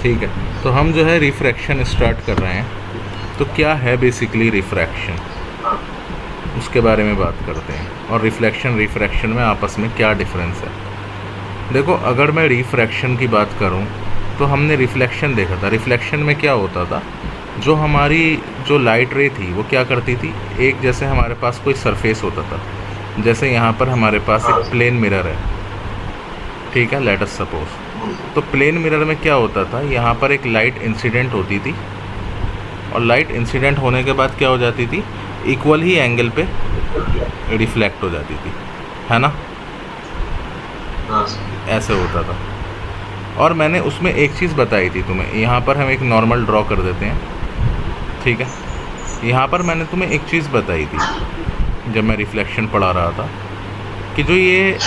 ठीक है, तो हम जो है रिफ्रैक्शन स्टार्ट कर रहे हैं। तो क्या है बेसिकली रिफ्रैक्शन, उसके बारे में बात करते हैं, और रिफ्रैक्शन में आपस में क्या डिफरेंस है। देखो, अगर मैं रिफ्रैक्शन की बात करूं तो हमने रिफ्लेक्शन देखा था। रिफ्लेक्शन में क्या होता था, जो हमारी जो लाइट रे थी वो क्या करती थी, एक जैसे हमारे पास कोई सरफेस होता था, जैसे यहाँ पर हमारे पास एक प्लेन मिरर है, ठीक है, लेट अस सपोज। तो प्लेन मिरर में क्या होता था, यहाँ पर एक लाइट इंसिडेंट होती थी, और लाइट इंसिडेंट होने के बाद क्या हो जाती थी, इक्वल ही एंगल पे रिफ्लेक्ट हो जाती थी, है ना, ऐसे होता था। और मैंने उसमें एक चीज़ बताई थी तुम्हें, यहाँ पर हम एक नॉर्मल ड्रॉ कर देते हैं, ठीक है। यहाँ पर मैंने तुम्हें एक चीज़ बताई थी जब मैं रिफ्लेक्शन पढ़ा रहा था, कि जो ये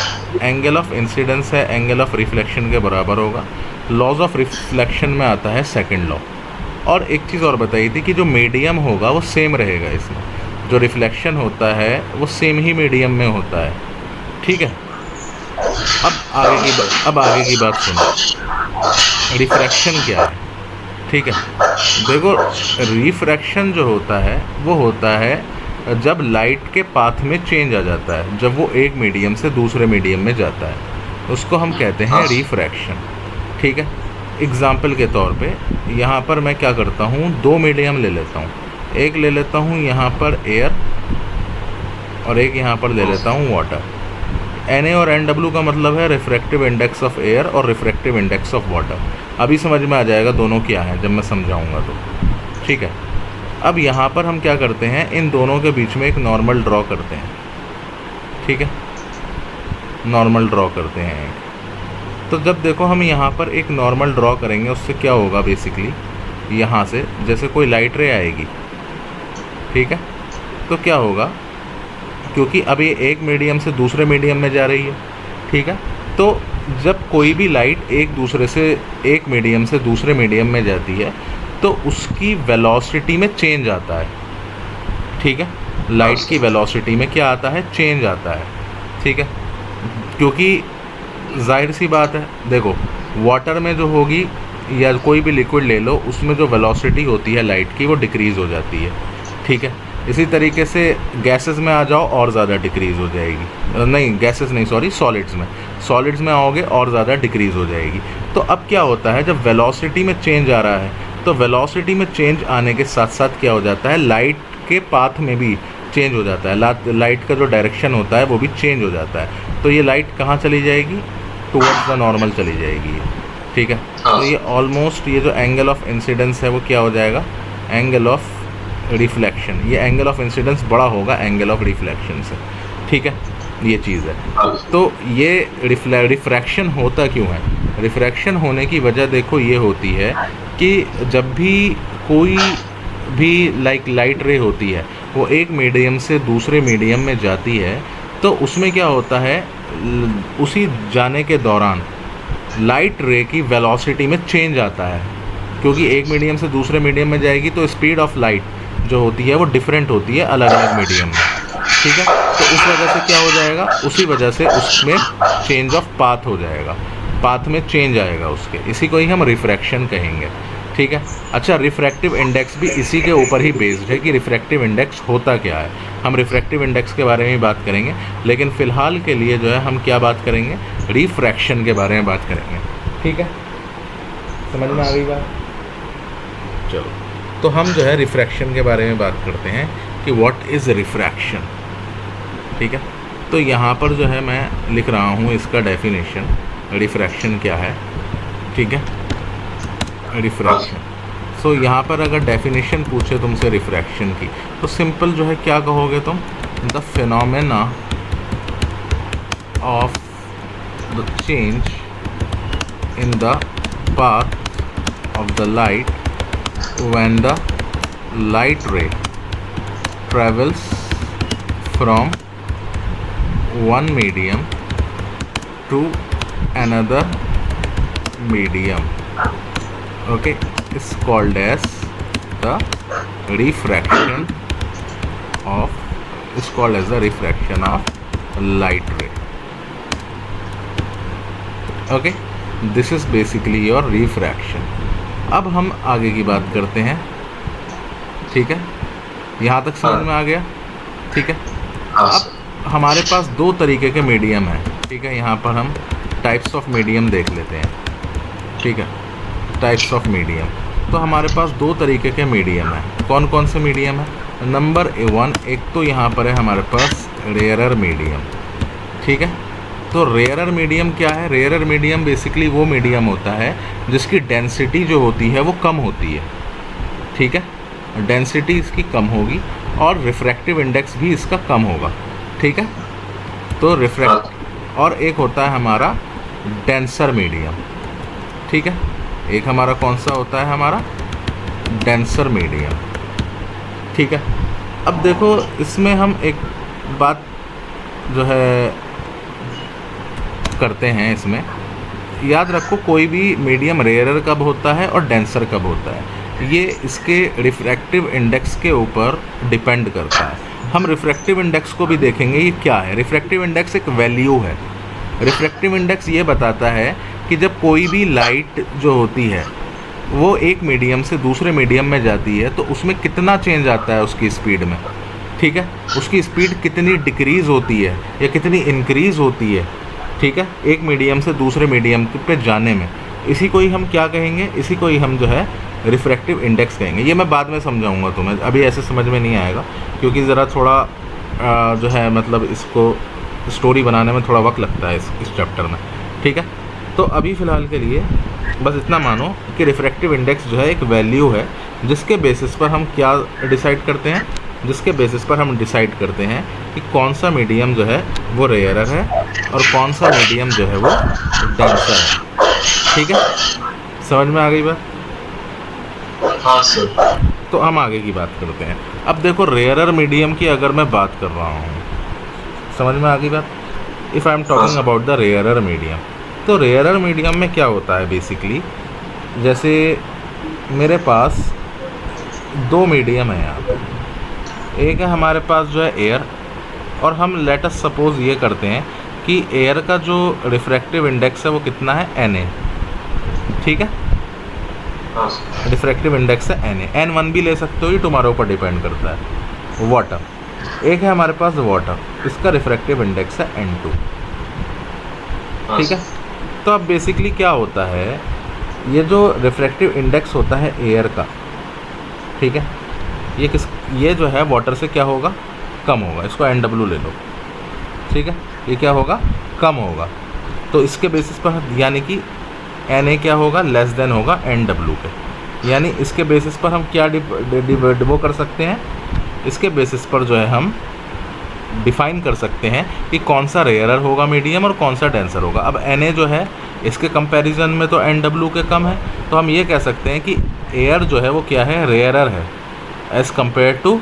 एंगल ऑफ इंसिडेंस है एंगल ऑफ रिफ्लेक्शन के बराबर होगा। लॉज ऑफ रिफ्लेक्शन में आता है सेकंड लॉ। और एक चीज़ और बताई थी कि जो मीडियम होगा वो सेम रहेगा, इसमें जो रिफ्लेक्शन होता है वो सेम ही मीडियम में होता है, ठीक है। अब आगे की बात सुनो, रिफ्रैक्शन क्या है, ठीक है। देखो, रिफ्रैक्शन जो होता है वो होता है जब लाइट के पाथ में चेंज आ जाता है, जब वो एक मीडियम से दूसरे मीडियम में जाता है, उसको हम कहते हैं रिफ्रैक्शन, ठीक है। एग्ज़ाम्पल के तौर पे यहाँ पर मैं क्या करता हूँ, दो मीडियम ले लेता हूँ, एक ले लेता हूँ यहाँ पर एयर, और एक यहाँ पर ले लेता हूँ वाटर। Na और Nw का मतलब है रिफ्रैक्टिव इंडेक्स ऑफ एयर और रिफ्रैक्टिव इंडेक्स ऑफ वाटर। अभी समझ में आ जाएगा दोनों क्या हैं जब मैं समझाऊंगा तो, ठीक है। अब यहाँ पर हम क्या करते हैं, इन दोनों के बीच में एक नॉर्मल ड्रॉ करते हैं, ठीक है, नॉर्मल ड्रॉ करते हैं। तो जब देखो हम यहाँ पर एक नॉर्मल ड्रॉ करेंगे, उससे क्या होगा बेसिकली, यहाँ से जैसे कोई लाइट रे आएगी, ठीक है, तो क्या होगा, क्योंकि अभी एक मीडियम से दूसरे मीडियम में जा रही है, ठीक है। तो जब कोई भी लाइट एक मीडियम से दूसरे मीडियम में जाती है तो उसकी वेलोसिटी में चेंज आता है, ठीक है। लाइट की वेलोसिटी में क्या आता है, चेंज आता है, ठीक है। क्योंकि जाहिर सी बात है, देखो वाटर में जो होगी या कोई भी लिक्विड ले लो, उसमें जो वेलोसिटी होती है लाइट की वो डिक्रीज़ हो जाती है, ठीक है। इसी तरीके से गैसेस में आ जाओ और ज़्यादा डिक्रीज़ हो जाएगी, नहीं गैसेस नहीं, सॉरी, सॉलिड्स में आओगे और ज़्यादा डिक्रीज़ हो जाएगी। तो अब क्या होता है, जब वेलोसिटी में चेंज आ रहा है, तो वेलोसिटी में चेंज आने के साथ साथ क्या हो जाता है, लाइट के पाथ में भी चेंज हो जाता है, लाइट का जो डायरेक्शन होता है वो भी चेंज हो जाता है। तो ये लाइट कहाँ चली जाएगी, टुवर्ड्स द नॉर्मल चली जाएगी, ठीक है। तो ये ऑलमोस्ट ये जो एंगल ऑफ इंसिडेंस है वो क्या हो जाएगा, एंगल ऑफ रिफ्लेक्शन। ये एंगल ऑफ इंसिडेंस बड़ा होगा एंगल ऑफ रिफ्लेक्शन से, ठीक है, ये चीज़ है। तो ये रिफ्रैक्शन होता क्यों है, रिफ्रैक्शन होने की वजह देखो ये होती है कि जब भी कोई भी लाइट रे होती है वो एक मीडियम से दूसरे मीडियम में जाती है, तो उसमें क्या होता है, उसी जाने के दौरान लाइट रे की वेलोसिटी में चेंज आता है, क्योंकि एक मीडियम से दूसरे मीडियम में जाएगी तो स्पीड ऑफ लाइट जो होती है वो डिफरेंट होती है अलग अलग मीडियम में, ठीक है। तो उस वजह से क्या हो जाएगा, उसी वजह से उसमें चेंज ऑफ पाथ हो जाएगा, पाथ में चेंज आएगा उसके, इसी को ही हम रिफ्रैक्शन कहेंगे, ठीक है। अच्छा, रिफ्रैक्टिव इंडेक्स भी इसी के ऊपर ही बेस्ड है कि रिफ्रैक्टिव इंडेक्स होता क्या है। हम रिफ्रैक्टिव इंडेक्स के बारे में बात करेंगे, लेकिन फ़िलहाल के लिए जो है हम क्या बात करेंगे, रिफ्रैक्शन के बारे में बात करेंगे, ठीक है। समझ में आ गई बात, चलो। तो हम जो है रिफ्रैक्शन के बारे में बात करते हैं कि व्हाट इज़ रिफ्रैक्शन, ठीक है। तो यहाँ पर जो है मैं लिख रहा हूँ इसका डेफिनेशन, रिफ्रैक्शन क्या है, ठीक है, रिफ्रैक्शन। सो यहाँ पर अगर डेफिनेशन पूछे तुमसे रिफ्रैक्शन की, तो सिंपल जो है क्या कहोगे तुम, the phenomena of the change in the path of the light when the light ray travels from one medium to another medium, okay, is called as the refraction of light ray, okay. This is basically your refraction, अब हम आगे की बात करते हैं, ठीक है, यहाँ तक समझ में आ गया, ठीक है। अब हमारे पास दो तरीके के मीडियम हैं, ठीक है। यहाँ पर हम टाइप्स ऑफ मीडियम देख लेते हैं, ठीक है, टाइप्स ऑफ मीडियम। तो हमारे पास दो तरीके के मीडियम हैं। कौन कौन से मीडियम है? नंबर 1, एक तो यहाँ पर है हमारे पास रेयरर मीडियम, ठीक है। तो रेयरर मीडियम क्या है? रेयरर मीडियम बेसिकली वो मीडियम होता है जिसकी डेंसिटी जो होती है वो कम होती है, ठीक है, डेंसिटी इसकी कम होगी और रिफ्रैक्टिव इंडेक्स भी इसका कम होगा, ठीक है। तो रिफ्रैक्ट और एक होता है हमारा डेंसर मीडियम, ठीक है। एक हमारा कौन सा होता है? हमारा डेंसर मीडियम, ठीक है। अब देखो इसमें हम एक बात जो है करते हैं, इसमें याद रखो कोई भी मीडियम रेयरर कब होता है और डेंसर कब होता है, ये इसके रिफ्रैक्टिव इंडेक्स के ऊपर डिपेंड करता है। हम रिफ्रैक्टिव इंडेक्स को भी देखेंगे, ये क्या है। रिफ्रैक्टिव इंडेक्स एक वैल्यू है। रिफ्रैक्टिव इंडेक्स ये बताता है कि जब कोई भी लाइट जो होती है वो एक मीडियम से दूसरे मीडियम में जाती है तो उसमें कितना चेंज आता है उसकी स्पीड में, ठीक है, उसकी स्पीड कितनी डिक्रीज़ होती है या कितनी इंक्रीज़ होती है, ठीक है, एक मीडियम से दूसरे मीडियम पे जाने में। इसी को ही हम क्या कहेंगे? इसी को ही हम जो है रिफ्रैक्टिव इंडेक्स कहेंगे। ये मैं बाद में समझाऊंगा तुम्हें, अभी ऐसे समझ में नहीं आएगा क्योंकि ज़रा थोड़ा जो है मतलब इसको स्टोरी बनाने में थोड़ा वक्त लगता है इस चैप्टर में, ठीक है। तो अभी फ़िलहाल के लिए बस इतना मानो कि रिफ्रैक्टिव इंडेक्स जो है एक वैल्यू है जिसके बेसिस पर हम क्या डिसाइड करते हैं, जिसके बेसिस पर हम डिसाइड करते हैं कि कौन सा मीडियम जो है वो रेयरर है और कौन सा मीडियम जो है वो डेंसर है, ठीक है। समझ में आ गई बात? हाँ सर। तो हम आगे की बात करते हैं। अब देखो रेयरर मीडियम की अगर मैं बात कर रहा हूँ, समझ में आ गई बात? If I am talking about the rarer medium, तो रेयरर मीडियम में क्या होता है बेसिकली, जैसे मेरे पास दो मीडियम है यहाँ पे। एक है हमारे पास जो है एयर, और हम लेट अस सपोज ये करते हैं कि एयर का जो रिफ्रैक्टिव इंडेक्स है वो कितना है? Na, ठीक है। रिफ्रैक्टिव इंडेक्स है Na, N1 भी ले सकते हो, ये तुम्हारे ऊपर डिपेंड करता है। वाटर, एक है हमारे पास वाटर, इसका रिफ्रैक्टिव इंडेक्स है N2, ठीक है। तो अब बेसिकली क्या होता है, ये जो रिफ्रैक्टिव इंडेक्स होता है एयर का, ठीक है, ये जो है वाटर से क्या होगा? कम होगा। इसको NW ले लो, ठीक है, ये क्या होगा? कम होगा। तो इसके बेसिस पर यानी कि Na क्या होगा? लेस देन होगा NW के, यानी इसके बेसिस पर हम क्या वो कर सकते हैं, इसके बेसिस पर जो है हम डिफ़ाइन कर सकते हैं कि कौन सा रेयरर होगा मीडियम और कौन सा डेंसर होगा। अब Na जो है इसके कंपैरिजन में तो NW के कम है, तो हम ये कह सकते हैं कि एयर जो है वो क्या है? रेयरर है एज़ कम्पेयर टू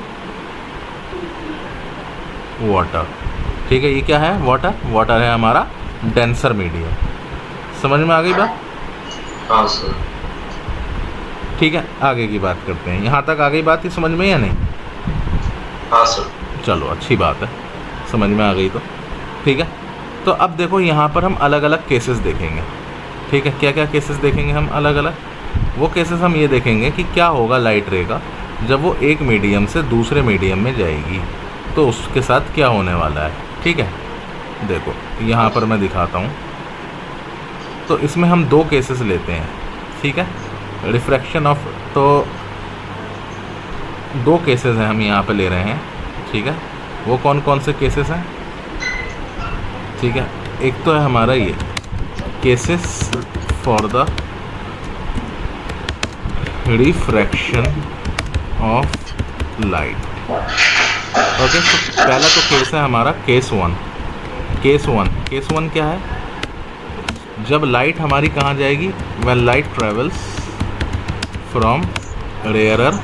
वाटर, ठीक है। ये क्या है? वाटर। वाटर है हमारा डेंसर मीडियम। समझ में आ गई बात? हाँ सर। ठीक है, आगे की बात करते हैं। यहाँ तक आ गई बात, ही समझ में या नहीं? हाँ सर। चलो अच्छी बात है, समझ में आ गई तो ठीक है। तो अब देखो यहाँ पर हम अलग अलग केसेस देखेंगे, ठीक है। क्या क्या केसेस देखेंगे हम अलग अलग? वो केसेस हम ये देखेंगे कि क्या होगा लाइट रे का जब वो एक मीडियम से दूसरे मीडियम में जाएगी, तो उसके साथ क्या होने वाला है, ठीक है। देखो यहाँ पर मैं दिखाता हूँ। तो इसमें हम दो केसेस लेते हैं, ठीक है। रिफ्रैक्शन ऑफ, तो दो केसेस हैं हम यहाँ पे ले रहे हैं, ठीक है। वो कौन कौन से केसेस हैं, ठीक है। एक तो है हमारा ये cases for the refraction of light, okay. तो पहला तो केस है हमारा केस वन। केस वन क्या है? जब लाइट हमारी कहाँ जाएगी? When light travels from rarer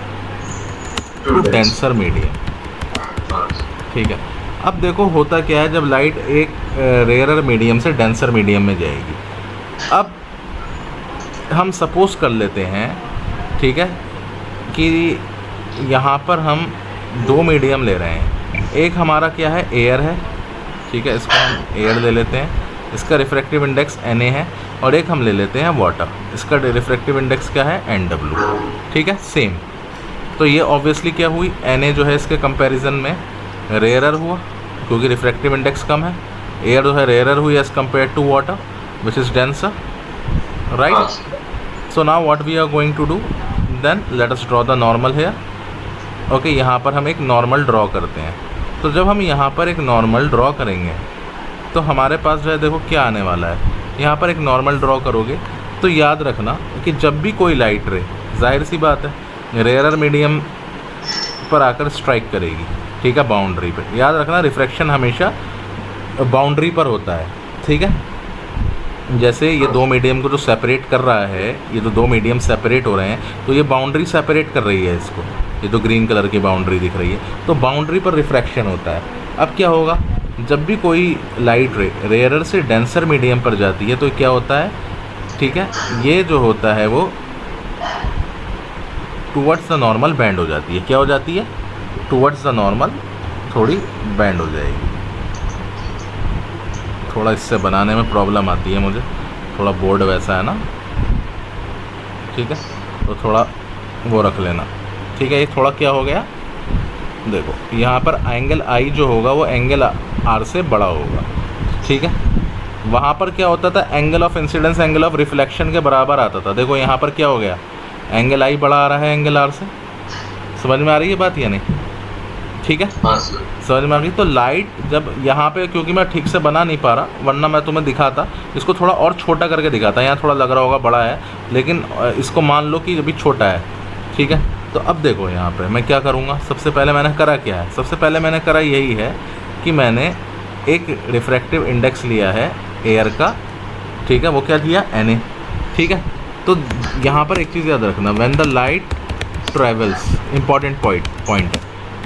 to denser medium, ठीक है। अब देखो होता क्या है, जब लाइट एक रेयरर मीडियम से डेंसर मीडियम में जाएगी, अब हम सपोज कर लेते हैं, ठीक है, कि यहाँ पर हम दो मीडियम ले रहे हैं। एक हमारा क्या है? एयर है, ठीक है, इसको हम एयर ले लेते हैं। इसका रिफ्रैक्टिव इंडेक्स Na है, और एक हम ले लेते हैं वाटर, इसका रिफ्रैक्टिव इंडेक्स क्या है Nw, ठीक है सेम। तो ये ऑब्वियसली क्या हुई, Na जो है इसके कंपैरिजन में रेयरर हुआ क्योंकि रिफ्रैक्टिव इंडेक्स कम है, एयर जो है रेयरर हुई as compare to water which is denser, right. So now what we are going to do, then let us draw the normal here. Okay, यहाँ पर हम एक नॉर्मल ड्रॉ करते हैं। तो जब हम यहाँ पर एक नॉर्मल ड्रॉ करेंगे तो हमारे पास जो है देखो क्या आने वाला है, यहाँ पर एक नॉर्मल ड्रॉ करोगे तो याद रखना कि जब भी कोई लाइट रे, जाहिर सी बात है, रेयरर मीडियम पर आकर स्ट्राइक करेगी, ठीक है, बाउंड्री पे। याद रखना रिफ्रैक्शन हमेशा बाउंड्री पर होता है, ठीक है। जैसे ये दो मीडियम को जो सेपरेट कर रहा है, ये जो दो मीडियम सेपरेट हो रहे हैं, तो ये बाउंड्री सेपरेट कर रही है इसको, ये जो ग्रीन कलर की बाउंड्री दिख रही है, तो बाउंड्री पर रिफ्रैक्शन होता है। अब क्या होगा, जब भी कोई लाइट रे रेयरर से डेंसर मीडियम पर जाती है तो क्या होता है, ठीक है, ये जो होता है वो टूवर्ड्स द नॉर्मल बैंड हो जाती है। क्या हो जाती है, टूवर्ड्स द नॉर्मल थोड़ी बैंड हो जाएगी। थोड़ा इससे बनाने में प्रॉब्लम आती है मुझे, थोड़ा बोर्ड वैसा है ना, ठीक है, तो थोड़ा वो रख लेना, ठीक है। ये थोड़ा क्या हो गया, देखो यहाँ पर एंगल आई जो होगा वो एंगल आर से बड़ा होगा, ठीक है। वहाँ पर क्या होता था, angle of incidence angle of reflection के बराबर आता था। देखो यहाँ पर क्या हो गया, एंगल आई बड़ा आ रहा है एंगल आर से। समझ में आ रही है बात या नहीं, ठीक है, समझ में आ गई। तो लाइट जब यहाँ पे, क्योंकि मैं ठीक से बना नहीं पा रहा, वरना मैं तुम्हें दिखाता, इसको थोड़ा और छोटा करके दिखाता। यहाँ थोड़ा लग रहा होगा बड़ा है, लेकिन इसको मान लो कि अभी छोटा है, ठीक है। तो अब देखो यहाँ पे मैं क्या करूँगा, सबसे पहले मैंने करा क्या है, सबसे पहले मैंने करा यही है कि मैंने एक रिफ्रैक्टिव इंडेक्स लिया है एयर का, ठीक है, वो क्या दिया Na, ठीक है। तो यहाँ पर एक चीज़ याद रखना, when the light travels, important point है,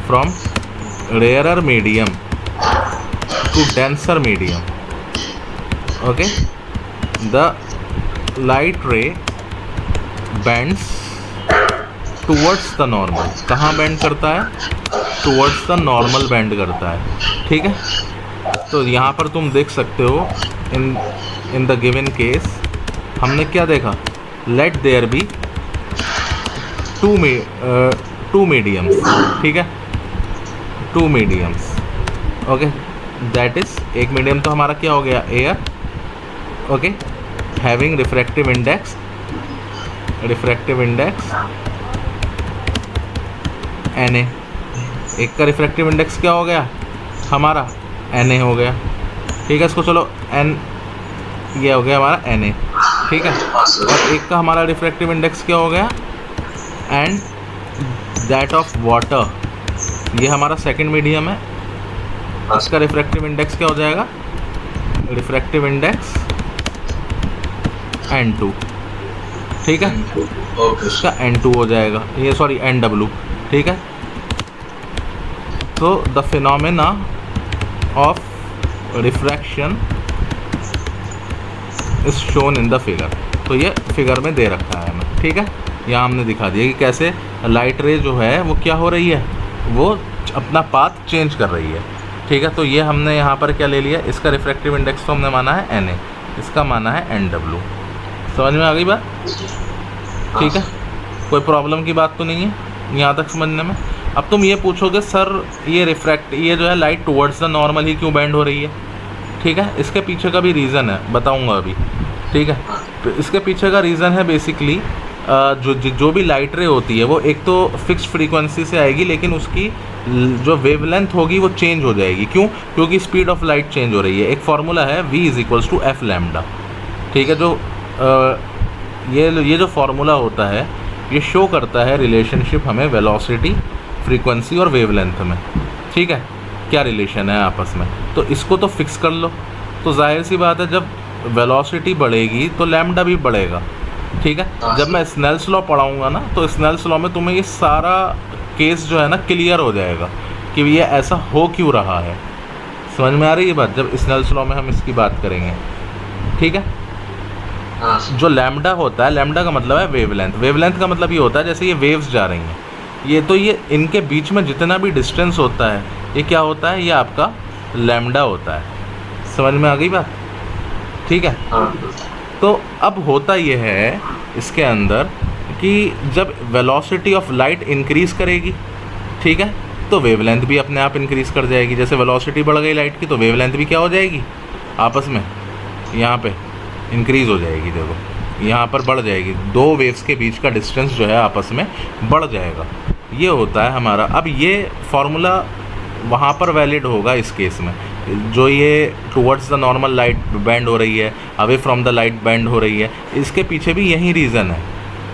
from rarer medium to denser medium, okay, the light ray bends towards the normal. कहाँ बेंड करता है, टूवर्ड्स द नॉर्मल बेंड करता है, ठीक है। तो यहाँ पर तुम देख सकते हो इन द गिवन केस हमने क्या देखा, let there be two mediums, ठीक है, two mediums, okay, that is, एक मीडियम तो हमारा क्या हो गया, air, okay, having refractive index Na, एक का रिफ्रैक्टिव इंडेक्स क्या हो गया हमारा, Na हो गया, ठीक है। इसको चलो n, ये हो गया हमारा Na, ठीक है। और एक का हमारा रिफ्रैक्टिव इंडेक्स क्या हो गया, एंड दैट ऑफ वाटर, ये हमारा सेकंड मीडियम है, इसका रिफ्रैक्टिव इंडेक्स क्या हो जाएगा, रिफ्रैक्टिव इंडेक्स N2, ठीक है, इसका N2 हो जाएगा, ये सॉरी Nw, ठीक है। तो the phenomena of refraction is shown in the figure, तो ये फिगर में दे रखा है हमें, ठीक है। यहाँ हमने दिखा दिया कि कैसे लाइट रे जो है वो क्या हो रही है, वो अपना पाथ चेंज कर रही है, ठीक है। तो ये हमने यहाँ पर क्या ले लिया, इसका रिफ्रैक्टिव इंडेक्स तो हमने माना है Na, इसका माना है Nw। समझ में आ गई बात, ठीक है, कोई प्रॉब्लम की बात तो नहीं है यहाँ तक समझने में। अब तुम ये पूछोगे सर ये जो है लाइट टुवर्ड्स द नॉर्मल ही क्यों बेंड हो रही है, ठीक है। इसके पीछे का भी रीज़न है, बताऊँगा अभी, ठीक है। तो इसके पीछे का रीज़न है बेसिकली जो भी लाइट रे होती है वो एक तो फिक्स्ड फ्रीक्वेंसी से आएगी, लेकिन उसकी जो वेवलेंथ होगी वो चेंज हो जाएगी। क्यों, क्योंकि स्पीड ऑफ लाइट चेंज हो रही है। एक फार्मूला है V=F लैम्डा, ठीक है। जो ये जो फार्मूला होता है ये शो करता है रिलेशनशिप हमें वेलोसिटी, फ्रीक्वेंसी और वेवलेंथ में, ठीक है, क्या रिलेशन है आपस में। तो इसको तो फिक्स कर लो, तो जाहिर सी बात है जब वेलोसिटी बढ़ेगी तो लैम्डा भी बढ़ेगा, ठीक है। जब मैं स्नेल्स लॉ पढ़ाऊँगा ना, तो स्नेल्स लॉ में तुम्हें ये सारा केस जो है ना क्लियर हो जाएगा कि ये ऐसा हो क्यों रहा है। समझ में आ रही है बात, जब स्नेल्स लॉ में हम इसकी बात करेंगे, ठीक है। जो लैम्डा होता है, लैम्डा का मतलब है वेवलेंथ, वेवलेंथ का मतलब ये होता है जैसे ये वेव्स जा रही हैं, ये इनके बीच में जितना भी डिस्टेंस होता है ये क्या होता है, ये आपका लैम्डा होता है। समझ में आ गई बात, ठीक है। हाँ तो अब होता ये है इसके अंदर कि जब वेलोसिटी ऑफ लाइट इंक्रीज़ करेगी, ठीक है, तो वेवलेंथ भी अपने आप इंक्रीज़ कर जाएगी। जैसे वेलोसिटी बढ़ गई लाइट की तो वेवलेंथ भी क्या हो जाएगी, आपस में यहाँ पे इंक्रीज़ हो जाएगी। देखो यहाँ पर बढ़ जाएगी, दो वेव्स के बीच का डिस्टेंस जो है आपस में बढ़ जाएगा। ये होता है हमारा। अब ये फार्मूला वहाँ पर वैलिड होगा इस केस में, जो ये towards the normal light bend हो रही है, away from the light bend हो रही है, इसके पीछे भी यही रीज़न है,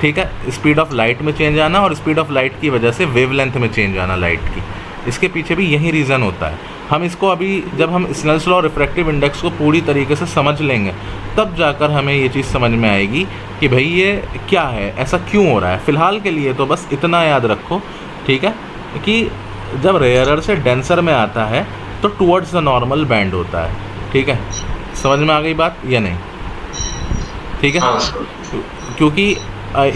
ठीक है। स्पीड ऑफ लाइट में चेंज आना और स्पीड ऑफ लाइट की वजह से वेवलेंथ में चेंज आना लाइट की, इसके पीछे भी यही रीज़न होता है। हम इसको अभी जब हम स्नेल्स लॉ और रिफ्रैक्टिव इंडेक्स को पूरी तरीके से समझ लेंगे तब जाकर हमें ये चीज़ समझ में आएगी कि भाई ये क्या है, ऐसा क्यों हो रहा है। फ़िलहाल के लिए तो बस इतना याद रखो, ठीक है, कि जब रेयरर से डेंसर में आता है तो टुवर्ड्स द नॉर्मल बैंड होता है, ठीक है। समझ में आ गई बात या नहीं, ठीक है। हाँ सर। क्योंकि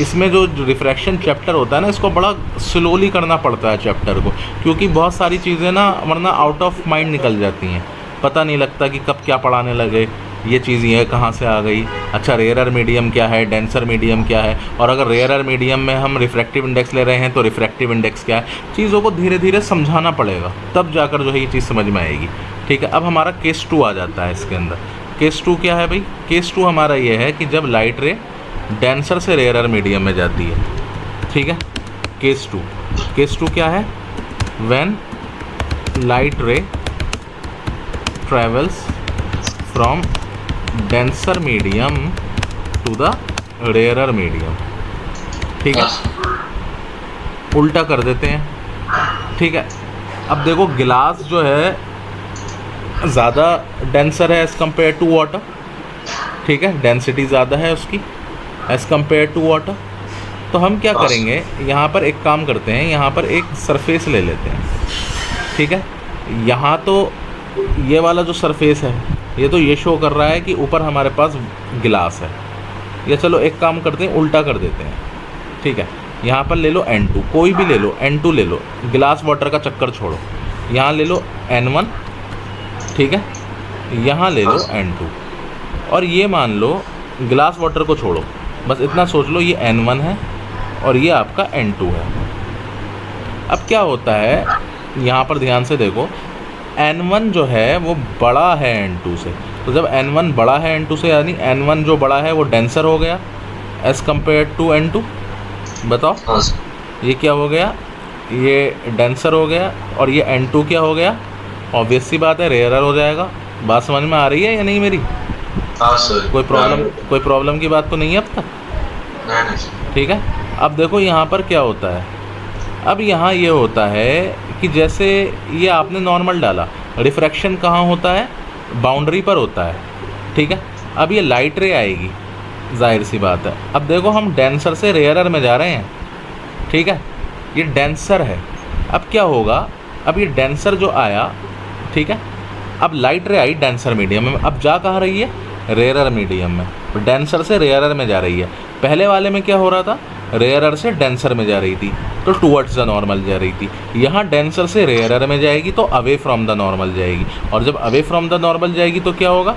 इसमें जो रिफ्रैक्शन चैप्टर होता है ना, इसको बड़ा स्लोली करना पड़ता है चैप्टर को, क्योंकि बहुत सारी चीज़ें ना वरना आउट ऑफ माइंड निकल जाती हैं, पता नहीं लगता कि कब क्या पढ़ाने लगे, ये चीज़ ये कहाँ से आ गई। अच्छा, रेयरर मीडियम क्या है, डेंसर मीडियम क्या है, और अगर रेयरर मीडियम में हम रिफ्रैक्टिव इंडेक्स ले रहे हैं तो रिफ्रैक्टिव इंडेक्स क्या है। चीज़ों को धीरे धीरे समझाना पड़ेगा, तब जाकर जो है ये चीज़ समझ में आएगी, ठीक है। अब हमारा केस 2 आ जाता है इसके अंदर। केस 2 क्या है भाई? केस 2 हमारा ये है कि जब लाइट रे डेंसर से रेयरर मीडियम में जाती है, ठीक है। केस 2 क्या है? When light ray travels from denser medium to the rarer medium, ठीक है। उल्टा कर देते हैं, ठीक है। अब देखो गिलास जो है ज़्यादा डेंसर है एज़ कम्पेयर टू वाटर, ठीक है, डेंसिटी ज़्यादा है उसकी एज़ कम्पेयर टू वाटर। तो हम क्या करेंगे, यहाँ पर एक काम करते हैं, यहाँ पर एक सरफेस ले लेते हैं, ठीक है। यहाँ तो ये वाला जो सरफेस है ये तो ये शो कर रहा है कि ऊपर हमारे पास गिलास है, या चलो एक काम करते हैं उल्टा कर देते हैं, ठीक है। यहाँ पर ले लो N2, कोई भी ले लो, N2 ले लो, गिलास वाटर का चक्कर छोड़ो, यहाँ ले लो N1, ठीक है, यहाँ ले लो N2, और ये मान लो गिलास वाटर को छोड़ो, बस इतना सोच लो ये N1 है और ये आपका N2 है। अब क्या होता है, यहाँ पर ध्यान से देखो, N1 जो है वो बड़ा है N2 से, तो जब N1 बड़ा है N2 से यानी N1 जो बड़ा है वो डेंसर हो गया एज़ कम्पेयर टू N2। बताओ ये क्या हो गया, ये डेंसर हो गया, और ये N2 क्या हो गया, ऑब्वियस सी बात है रेयरर हो जाएगा। बात समझ में आ रही है या नहीं मेरी? हाँ सर। कोई प्रॉब्लम की बात तो नहीं है अब तक? नहीं। ठीक है। अब देखो यहाँ पर क्या होता है, अब यहाँ ये होता है कि जैसे ये आपने नॉर्मल डाला, रिफ्रैक्शन कहाँ होता है, बाउंड्री पर होता है, ठीक है। अब ये लाइट रे आएगी, जाहिर सी बात है। अब देखो हम डेंसर से रेयरर में जा रहे हैं, ठीक है, ये डेंसर है। अब क्या होगा, अब ये डेंसर जो आया, ठीक है, अब लाइट रे आई डेंसर मीडियम में, अब जा कहाँ रही है, रेयरर मीडियम में, डेंसर से रेयरर में जा रही है। पहले वाले में क्या हो रहा था, रेयरर से डेंसर में जा रही थी तो टुवर्ड्स द नॉर्मल जा रही थी। यहाँ डेंसर से रेयरर में जाएगी तो अवे फ्रॉम द नॉर्मल जाएगी, और जब अवे फ्रॉम द नॉर्मल जाएगी तो क्या होगा,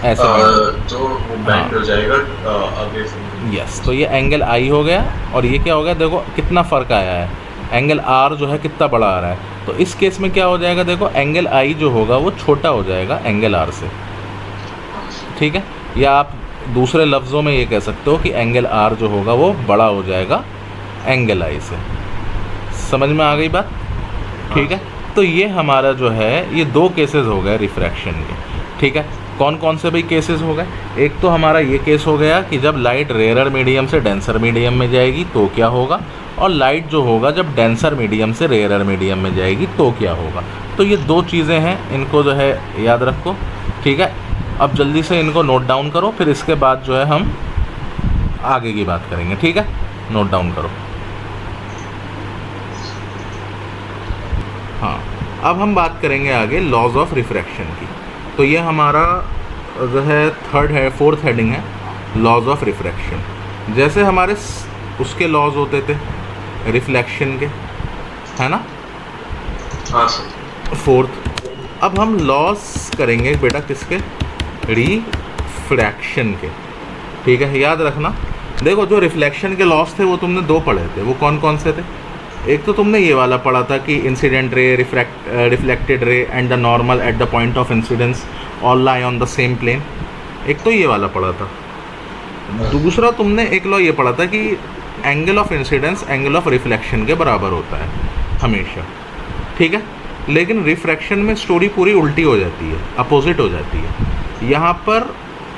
ऐसे तो वो बैंड हो जाएगा अवे फ्रॉम। यस, तो ये एंगल आई हो गया, और ये क्या हो गया, देखो कितना फ़र्क आया है, एंगल आर जो है कितना बड़ा आ रहा है। तो इस केस में क्या हो जाएगा, देखो एंगल आई जो होगा वो छोटा हो जाएगा एंगल आर से, ठीक है। या आप दूसरे लफ्ज़ों में ये कह सकते हो कि एंगल आर जो होगा वो बड़ा हो जाएगा एंगल आई से। समझ में आ गई बात, ठीक है। तो ये हमारा जो है ये दो केसेस हो गए रिफ्रैक्शन के, ठीक है। कौन कौन से भाई केसेस हो गए, एक तो हमारा ये केस हो गया कि जब लाइट रेयरर मीडियम से डेंसर मीडियम में जाएगी तो क्या होगा, और लाइट जो होगा जब डेंसर मीडियम से रेयरर मीडियम में जाएगी तो क्या होगा। तो ये दो चीज़ें हैं, इनको जो है याद रखो, ठीक है। अब जल्दी से इनको नोट डाउन करो, फिर इसके बाद जो है हम आगे की बात करेंगे, ठीक है। नोट डाउन करो। हाँ, अब हम बात करेंगे आगे लॉज ऑफ रिफ्रैक्शन की। तो ये हमारा जो है फोर्थ हेडिंग है, लॉज ऑफ रिफ्रैक्शन। जैसे हमारे उसके लॉज होते थे रिफ्लेक्शन के, है ना, हाँ सर। फोर्थ। अब हम लॉस करेंगे बेटा किसके, रिफ्रैक्शन के, ठीक है, याद रखना। देखो जो रिफ्लेक्शन के लॉस थे वो तुमने दो पढ़े थे, वो कौन कौन से थे? एक तो तुमने ये वाला पढ़ा था कि incident ray, reflected ray and the normal at the point of incidence all lie on the same plane, एक तो ये वाला पढ़ा था। दूसरा तुमने एक लॉ ये पढ़ा था कि angle of incidence angle of reflection के बराबर होता है हमेशा, ठीक है। लेकिन रिफ्रैक्शन में स्टोरी पूरी उल्टी हो जाती है, अपोजिट हो जाती है। यहाँ पर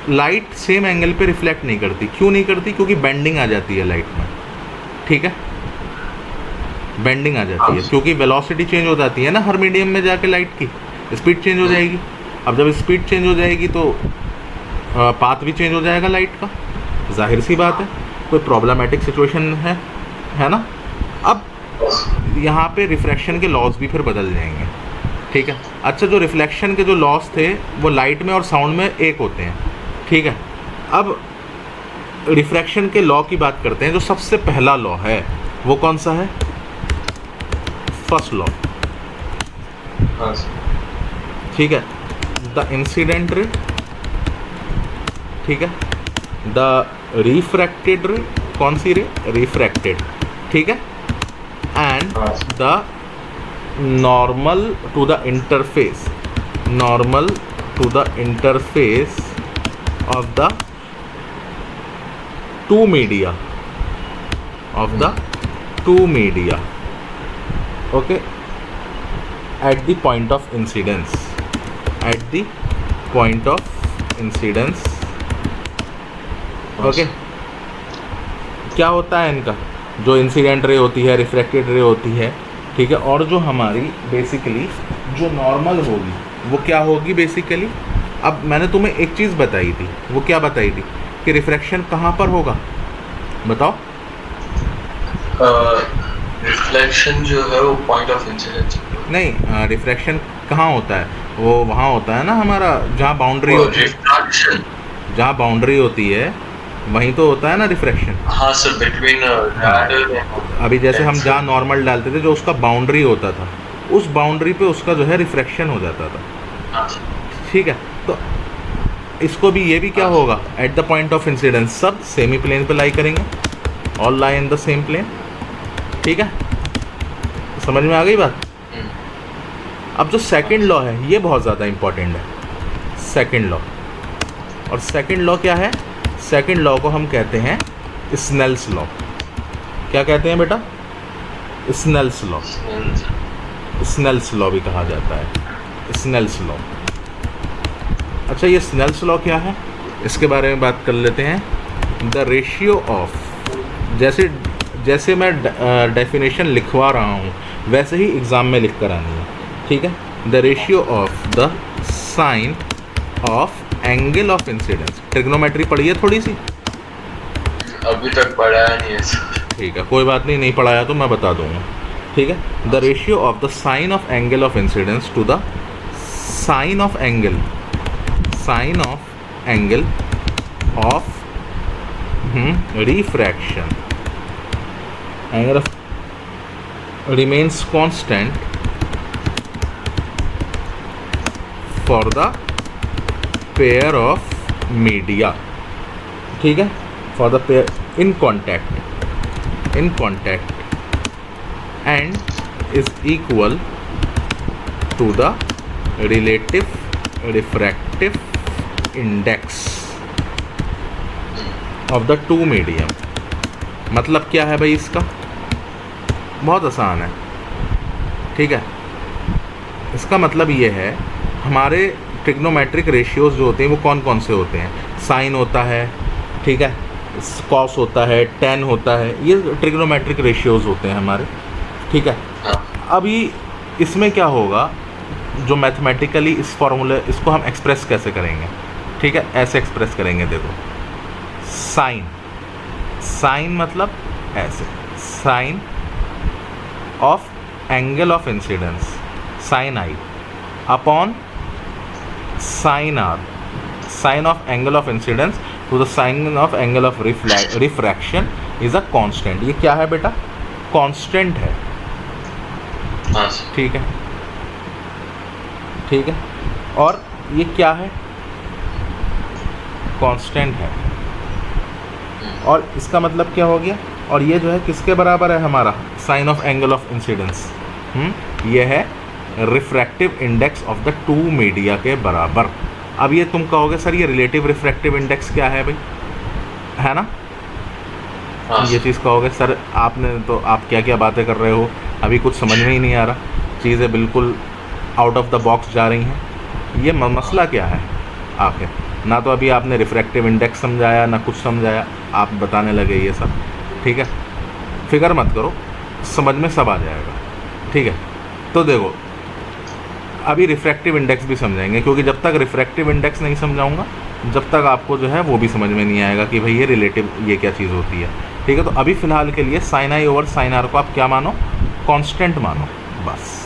लाइट सेम एंगल पे रिफ्लेक्ट नहीं करती। क्यों नहीं करती? क्योंकि बेंडिंग आ जाती है लाइट में, ठीक है, बेंडिंग आ जाती है, क्योंकि वेलोसिटी चेंज हो जाती है ना हर मीडियम में जाके, लाइट की स्पीड चेंज हो जाएगी। अब जब स्पीड चेंज हो जाएगी तो पाथ भी चेंज हो जाएगा लाइट का, जाहिर सी बात है, कोई प्रॉब्लमेटिक सिचुएशन है ना। अब यहाँ पे रिफ्रैक्शन के लॉज भी फिर बदल जाएंगे, ठीक है। अच्छा, जो रिफ्लेक्शन के जो लॉज थे वो लाइट में और साउंड में एक होते हैं, ठीक है। अब रिफ्रैक्शन के लॉ की बात करते हैं। जो सबसे पहला लॉ है वो कौन सा है? फर्स्ट लॉ, ठीक है। द इंसिडेंट रे, ठीक है, द रिफ्रैक्टेड रे, कौन सी रे? रिफ्रैक्टेड, ठीक है, and the normal to the interface, normal to the interface of the two media, of the two media, okay, at the point of incidence, at the point of incidence, okay। क्या होता है इनका? जो incident ray होती है, refracted रे होती है, ठीक है, और जो हमारी बेसिकली जो नॉर्मल होगी वो क्या होगी बेसिकली? अब मैंने तुम्हें एक चीज़ बताई थी, वो क्या बताई थी? कि रिफ्रैक्शन कहाँ पर होगा, बताओ। रिफ्लेक्शन जो है वो पॉइंट ऑफ इंसिडेंस नहीं, रिफ्रैक्शन कहाँ होता है? वो वहाँ होता है ना हमारा, जहाँ बाउंड्री होती है, जहाँ बाउंड्री होती है वहीं तो होता है ना रिफ्रैक्शन। हाँ सर, बिटवीन अभी जैसे हम जहाँ नॉर्मल डालते थे, जो उसका बाउंड्री होता था, उस बाउंड्री पे उसका जो है रिफ्रैक्शन हो जाता था, ठीक है। तो इसको भी, ये भी क्या होगा? At the point of incidence, सब सेमी प्लेन पे लाई करेंगे, all lie in the same plane, ठीक है। समझ में आ गई बात? अब जो सेकंड लॉ है ये बहुत ज़्यादा इंपॉर्टेंट है, सेकंड लॉ। और सेकंड लॉ क्या है? सेकंड लॉ को हम कहते हैं स्नेल्स लॉ। क्या कहते हैं बेटा? स्नेल्स लॉ, स्नेल्स लॉ भी कहा जाता है, स्नेल्स लॉ। अच्छा, ये स्नेल्स लॉ क्या है, इसके बारे में बात कर लेते हैं। द रेशियो ऑफ, जैसे मैं डेफिनेशन लिखवा रहा हूँ वैसे ही एग्ज़ाम में लिख कर आनी है, ठीक है। The ratio of the sine of angle of incidence. Trigonometry पढ़ी है थोड़ी सी? अभी तक पढ़ाया नहीं है सर। ठीक है, कोई बात नहीं, नहीं पढ़ाया तो मैं बता दूंगा, ठीक है। The ratio of the sine of angle of incidence to the sine of angle, sine of angle of refraction, angle of remains constant for the pair of media, ठीक है, for the pair in contact and is equal to the relative refractive index of the two medium। मतलब क्या है भाई इसका? बहुत आसान है, ठीक है। इसका मतलब ये है, हमारे ट्रिग्नोमेट्रिक रेशियोज़ जो होते हैं वो कौन कौन से होते हैं? साइन होता है, ठीक है, कॉस होता है, टेन होता है, ये ट्रिग्नोमेट्रिक रेशियोज़ होते हैं हमारे, ठीक है। अभी इसमें क्या होगा, जो मैथमेटिकली इस फॉर्मूले, इसको हम एक्सप्रेस कैसे करेंगे, ठीक है, ऐसे एक्सप्रेस करेंगे। देखो, साइन, साइन मतलब ऐसे, sine of angle of incidence, sine I upon sine R, sine of angle of incidence to the sine of angle of refraction is a constant. ये क्या है बेटा? कांस्टेंट है, ठीक है, ठीक है। और ये क्या है? कांस्टेंट है। और इसका मतलब क्या हो गया, और ये जो है किसके बराबर है हमारा, sine of angle of incidence, ये है refractive index of the two media के बराबर। अब ये तुम कहोगे सर ये रिलेटिव रिफ्रैक्टिव इंडेक्स क्या है भाई, है ना, ये चीज़ कहोगे सर आपने तो, आप क्या क्या बातें कर रहे हो, अभी कुछ समझ में ही नहीं आ रहा, चीज़ें बिल्कुल आउट ऑफ द बॉक्स जा रही हैं। ये मसला क्या है आखिर, ना तो अभी आपने रिफ्रैक्टिव इंडेक्स समझाया ना कुछ समझाया, आप बताने लगे ये सब। ठीक है, फिक्र मत करो, समझ में सब आ जाएगा। ठीक है, तो देखो अभी रिफ्रैक्टिव इंडेक्स भी समझाएंगे, क्योंकि जब तक रिफ्रैक्टिव इंडेक्स नहीं समझाऊंगा जब तक आपको जो है वो भी समझ में नहीं आएगा कि भाई ये रिलेटिव ये क्या चीज़ होती है। ठीक है, तो अभी फ़िलहाल के लिए sine I over sine R को आप क्या मानो, कांस्टेंट मानो बस।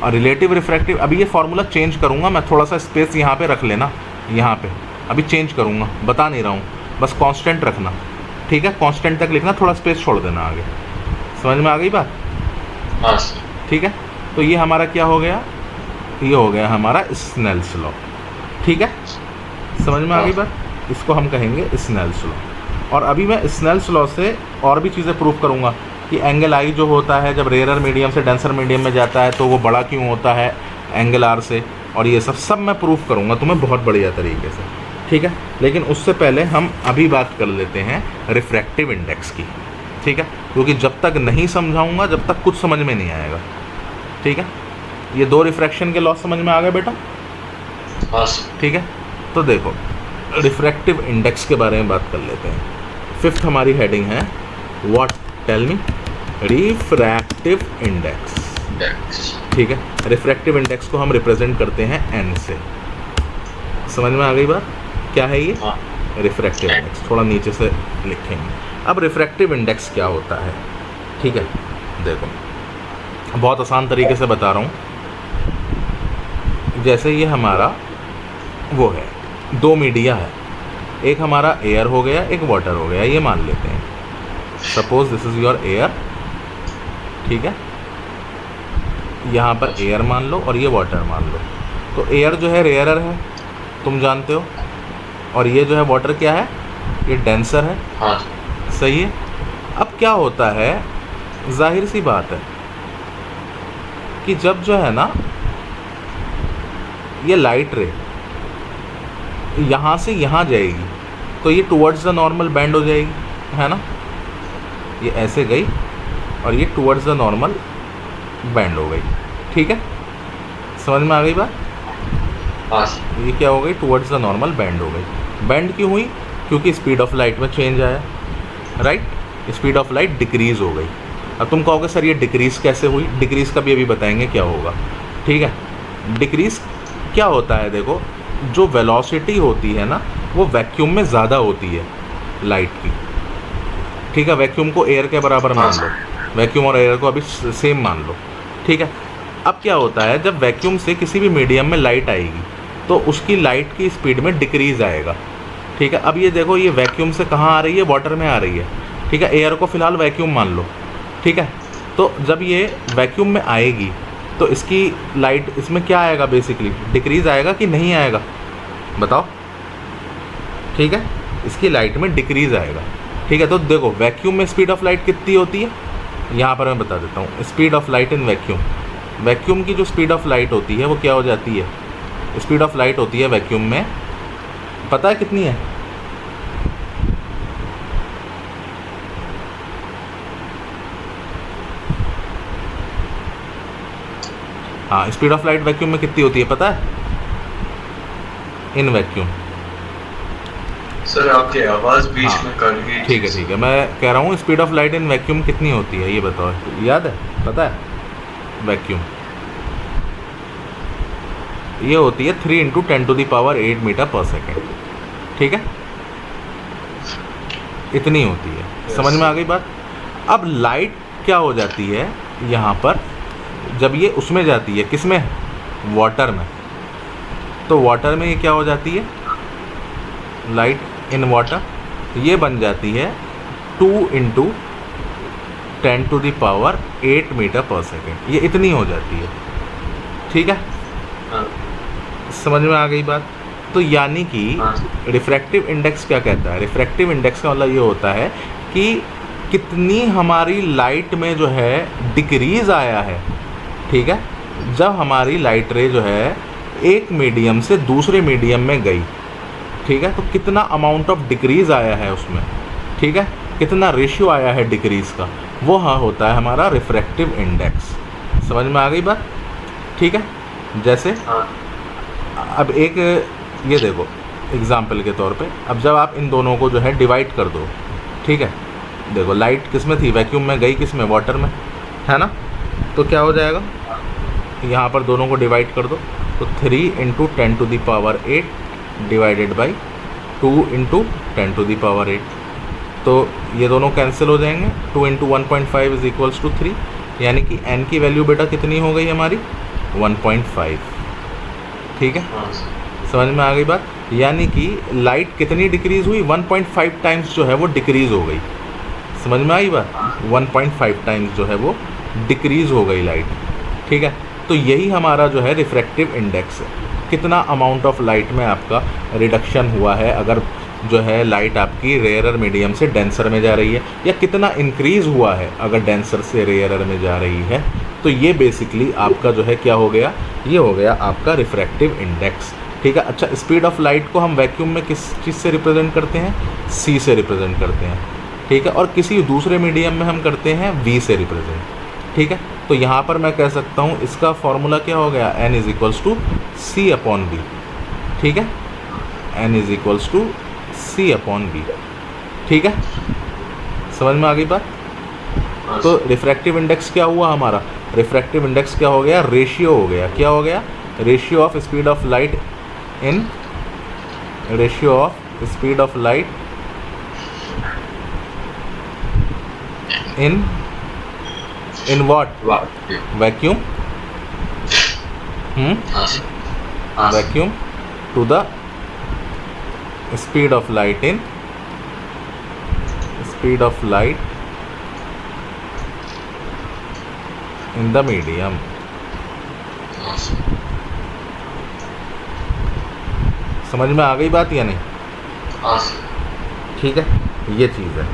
और रिलेटिव रिफ्रैक्टिव, अभी ये फार्मूला चेंज करूँगा मैं, थोड़ा सा स्पेस यहाँ पे रख लेना, यहाँ पे अभी चेंज करूँगा, बता नहीं रहा हूँ, बस कांस्टेंट रखना। ठीक है, कांस्टेंट तक लिखना, थोड़ा स्पेस छोड़ देना आगे। समझ में आ गई बात? हाँ। ठीक है, तो ये हमारा क्या हो गया, ये हो गया हमारा स्नेल्स लॉ। ठीक है, समझ में आ गई बात, इसको हम कहेंगे स्नेल्स लॉ। और अभी मैं स्नेल्स लॉ से और भी चीज़ें प्रूव करूँगा कि एंगल आई जो होता है जब रेयर मीडियम से डेंसर मीडियम में जाता है तो वो बड़ा क्यों होता है एंगल आर से, और ये सब मैं प्रूफ करूँगा तुम्हें बहुत बढ़िया तरीके से। ठीक है, लेकिन उससे पहले हम अभी बात कर लेते हैं रिफ्रैक्टिव इंडेक्स की। ठीक है, क्योंकि जब तक नहीं समझाऊँगा जब तक कुछ समझ में नहीं आएगा। ठीक है, ये दो रिफ्रैक्शन के लॉ समझ में आ गए बेटा? हाँ। ठीक है, तो देखो रिफ्रैक्टिव इंडेक्स के बारे में बात कर लेते हैं। फिफ्थ हमारी हेडिंग है what, tell me, refractive index. ठीक है, रिफ्रैक्टिव इंडेक्स को हम रिप्रेजेंट करते हैं एन से। समझ में आ गई बात, क्या है ये? रिफ्रैक्टिव इंडेक्स, थोड़ा नीचे से लिखेंगे। अब रिफ्रैक्टिव इंडेक्स क्या होता है? ठीक है, देखो बहुत आसान तरीके से बता रहा हूँ। जैसे ये हमारा वो है, दो मीडिया है, एक हमारा एयर हो गया एक वाटर हो गया, ये मान लेते हैं। Suppose this is your air. ठीक है, यहाँ पर एयर मान लो और ये वाटर मान लो। तो एयर जो है रेयरर है, तुम जानते हो, और ये जो है वाटर क्या है, ये डेंसर है। हाँ। सही है। अब क्या होता है, जाहिर सी बात है कि जब जो है ना ये लाइट रे यहाँ से यहाँ जाएगी तो ये टुवर्ड्स द नॉर्मल बैंड हो जाएगी, है ना, ये ऐसे गई और ये टुवर्ड्स द नॉर्मल बैंड हो गई। ठीक है, समझ में आ गई बात? हाँ। ये क्या हो गई, टुवर्ड्स द नॉर्मल बैंड हो गई। बैंड क्यों हुई? क्योंकि स्पीड ऑफ लाइट में चेंज आया, right, speed of light decrease हो गई। अब तुम कहोगे सर ये डिक्रीज़ कैसे हुई? डिक्रीज़ का भी अभी बताएंगे क्या होगा। ठीक है, डिक्रीज़ क्या होता है, देखो जो वेलोसिटी होती है ना वो वैक्यूम में ज़्यादा होती है लाइट की। ठीक है, वैक्यूम को एयर के बराबर मान लो, वैक्यूम और एयर को अभी सेम मान लो। ठीक है, अब क्या होता है, जब वैक्यूम से किसी भी मीडियम में लाइट आएगी तो उसकी लाइट की स्पीड में डिक्रीज़ आएगा। ठीक है, अब ये देखो ये वैक्यूम से कहाँ आ रही है, वाटर में आ रही है। ठीक है, एयर को फ़िलहाल वैक्यूम मान लो। ठीक है, तो जब ये वैक्यूम में आएगी तो इसकी लाइट इसमें क्या आएगा, बेसिकली डिक्रीज़ आएगा कि नहीं आएगा, बताओ? ठीक है, इसकी लाइट में डिक्रीज़ आएगा। ठीक है, तो देखो वैक्यूम में स्पीड ऑफ लाइट कितनी होती है, यहाँ पर मैं बता देता हूँ। Speed of light in vacuum, vacuum की जो स्पीड ऑफ लाइट होती है वो क्या हो जाती है, स्पीड ऑफ लाइट होती है वैक्यूम में, पता है कितनी है? हाँ, स्पीड ऑफ लाइट वैक्यूम में कितनी होती है पता है, इन वैक्यूम? सर आपकी आवाज़ बीच में कट गई। ठीक है, मैं कह रहा हूँ speed of light in vacuum कितनी होती है, ये बताओ, याद है, पता है? वैक्यूम ये होती है 3 × 10⁸ मीटर पर सेकेंड। ठीक है, इतनी होती है। समझ में आ गई बात? अब लाइट क्या हो जाती है यहाँ पर, जब ये उसमें जाती है, किस में, वाटर में, तो वाटर में ये क्या हो जाती है, लाइट इन वाटर, ये बन जाती है 2 × 10⁸ मीटर पर सेकेंड, ये इतनी हो जाती है। ठीक है, हाँ। समझ में आ गई बात? तो यानी कि हाँ रिफ्रैक्टिव इंडेक्स क्या कहता है? रिफ्रैक्टिव इंडेक्स का मतलब ये होता है कि कितनी हमारी लाइट में जो है डिक्रीज़ आया है, ठीक है, जब हमारी लाइट रे जो है एक मीडियम से दूसरे मीडियम में गई, ठीक है, तो कितना अमाउंट ऑफ डिक्रीज़ आया है उसमें, ठीक है, कितना रेशियो आया है डिक्रीज़ का, वो हाँ होता है हमारा रिफ्रैक्टिव इंडेक्स। समझ में आ गई बात? ठीक है। जैसे हाँ अब एक ये देखो एग्जाम्पल के तौर पे, अब जब आप इन दोनों को जो है डिवाइड कर दो, ठीक है, देखो लाइट किस में थी? वैक्यूम में गई, किस में? वाटर में, है ना? तो क्या हो जाएगा, यहाँ पर दोनों को डिवाइड कर दो, तो 3 × 10⁸ डिवाइडेड बाई 2 × 10⁸, तो ये दोनों कैंसिल हो जाएंगे। 2 × 1.5 = 3, यानी कि n की वैल्यू बेटा कितनी हो गई हमारी? 1.5, ठीक है। हाँ समझ में आ गई बात? यानी कि लाइट कितनी डिक्रीज़ हुई? 1.5 टाइम्स जो है वो डिक्रीज़ हो गई। समझ में आई बात? 1.5 टाइम्स जो है वो डिक्रीज़ हो गई लाइट, ठीक है। तो यही हमारा जो है रिफ्रैक्टिव इंडेक्स है, कितना अमाउंट ऑफ लाइट में आपका रिडक्शन हुआ है अगर जो है लाइट आपकी रेयरर मीडियम से डेंसर में जा रही है, या कितना इंक्रीज़ हुआ है अगर डेंसर से रेयरर में जा रही है। तो ये बेसिकली आपका जो है क्या हो गया? ये हो गया आपका रिफ्रैक्टिव इंडेक्स, ठीक है। अच्छा, स्पीड ऑफ लाइट को हम वैक्यूम में किस चीज़ से रिप्रेजेंट करते हैं? c से रिप्रेजेंट करते हैं, ठीक है, और किसी दूसरे मीडियम में हम करते हैं v से रिप्रेजेंट, ठीक है। तो यहाँ पर मैं कह सकता हूँ इसका फॉर्मूला क्या हो गया? n = c/v, ठीक है, n = c/v, ठीक है। समझ में आ गई बात? तो रिफ्रैक्टिव इंडेक्स क्या हुआ हमारा? रिफ्रैक्टिव इंडेक्स क्या हो गया? रेशियो हो गया। क्या हो गया? Ratio of speed of light in in what? Vacuum, vacuum to the speed of light in the medium. समझ में आ गई बात या नहीं? ठीक है, ये चीज़ है।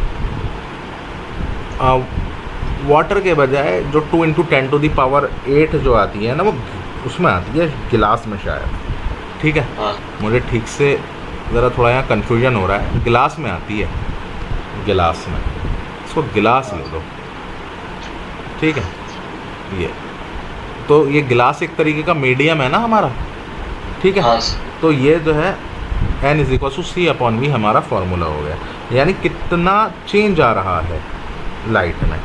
वाटर के बजाय जो 2 × 10⁸ जो आती है ना, वो उसमें आती है गिलास में शायद, ठीक है। मुझे ठीक से ज़रा थोड़ा यहाँ कन्फ्यूजन हो रहा है। गिलास में आती है, गिलास में, इसको गिलास लिख दो, ठीक है। ये तो ये गिलास एक तरीके का मीडियम है ना हमारा, ठीक है। तो ये जो है n = c/v हमारा फॉर्मूला हो गया, यानी कितना चेंज आ रहा है लाइट में,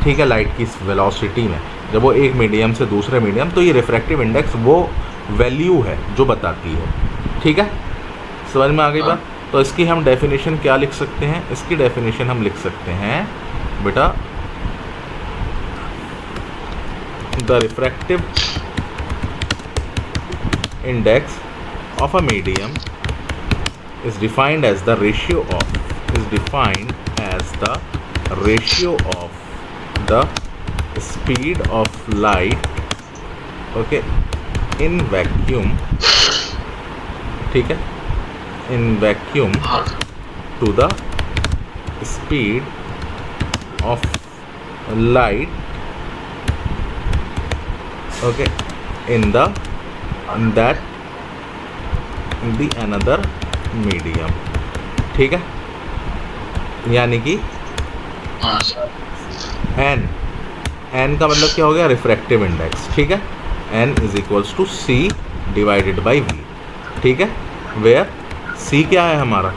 ठीक है, लाइट की इस वेलोसिटी में जब वो एक मीडियम से दूसरे मीडियम। तो ये रिफ्रैक्टिव इंडेक्स वो वैल्यू है जो बताती है, ठीक है। समझ में आ गई बात? तो इसकी हम डेफिनेशन क्या लिख सकते हैं? इसकी डेफिनेशन हम लिख सकते हैं बेटा, the refractive index of a medium is defined as the ratio of the speed of light, okay, in vacuum, ठीक है, in vacuum to the speed of light, okay, in the another medium, ठीक है। यानी कि n का मतलब क्या हो गया? रिफ्रैक्टिव इंडेक्स, ठीक है। n = c/v, ठीक है। वेयर c क्या है हमारा?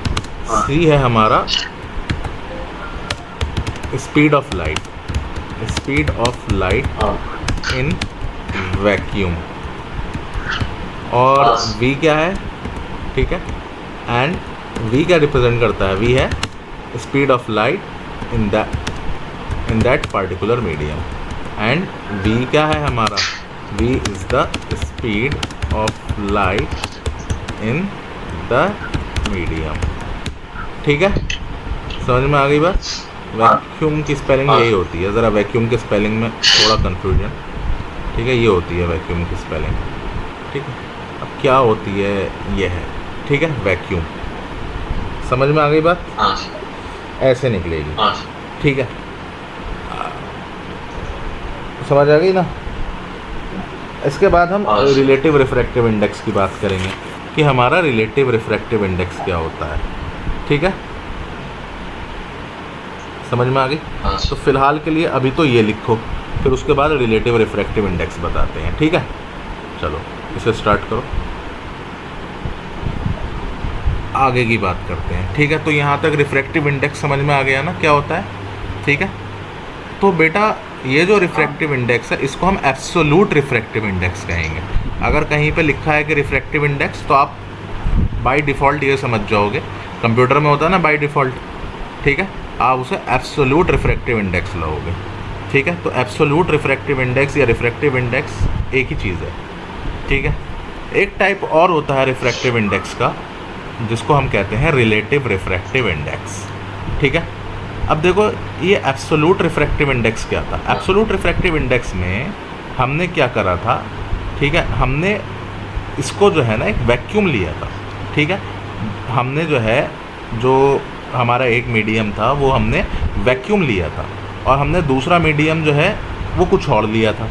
c है हमारा speed of light in vacuum, और v क्या है? ठीक है, एंड v क्या रिप्रेजेंट करता है? v है speed of light in that particular medium, and v क्या है हमारा? v is the speed of light in the medium, ठीक है। समझ में आ गई बात? वैक्यूम की स्पेलिंग यही होती है, ज़रा वैक्यूम के स्पेलिंग में थोड़ा कन्फ्यूजन, ठीक है, ये होती है वैक्यूम की स्पेलिंग, ठीक है। अब क्या होती है, ये है, ठीक है, वैक्यूम। समझ में आ गई बात? हाँ ऐसे निकलेगी, हाँ ठीक है, समझ आ गई ना? इसके बाद हम हाँ। रिलेटिव रिफ्रैक्टिव इंडेक्स की बात करेंगे कि हमारा रिलेटिव रिफ्रैक्टिव इंडेक्स क्या होता है, ठीक है, समझ में आ गई? हाँ तो फिलहाल के लिए अभी तो ये लिखो, फिर उसके बाद रिलेटिव रिफ्रैक्टिव इंडेक्स बताते हैं, ठीक है? चलो इसे स्टार्ट करो, आगे की बात करते हैं, ठीक है? तो यहाँ तक रिफ्रैक्टिव इंडेक्स समझ में आ गया ना क्या होता है, ठीक है? तो बेटा ये जो रिफ्रैक्टिव इंडेक्स है इसको हम एब्सोल्यूट रिफ्रैक्टिव इंडेक्स कहेंगे। अगर कहीं पे लिखा है कि रिफ्रैक्टिव इंडेक्स तो आप बाय डिफ़ॉल्ट ये समझ जाओगे, कंप्यूटर में होता है ना बाय डिफ़ॉल्ट, ठीक है, आप उसे एब्सोल्यूट रिफ्रैक्टिव इंडेक्स लाओगे, ठीक है? तो एब्सोल्यूट रिफ्रैक्टिव इंडेक्स या रिफ्रैक्टिव इंडेक्स एक ही चीज़ है, ठीक है? एक टाइप और होता है रिफ्रैक्टिव इंडेक्स का जिसको हम कहते हैं रिलेटिव रिफ्रैक्टिव इंडेक्स, ठीक है? अब देखो ये एब्सोल्यूट रिफ्रैक्टिव इंडेक्स क्या था। एब्सोल्यूट रिफ्रैक्टिव इंडेक्स में हमने क्या करा था, ठीक है, हमने इसको जो है ना एक वैक्यूम लिया था, ठीक है, हमने जो है जो हमारा एक मीडियम था वो हमने वैक्यूम लिया था और हमने दूसरा मीडियम जो है वो कुछ और लिया था,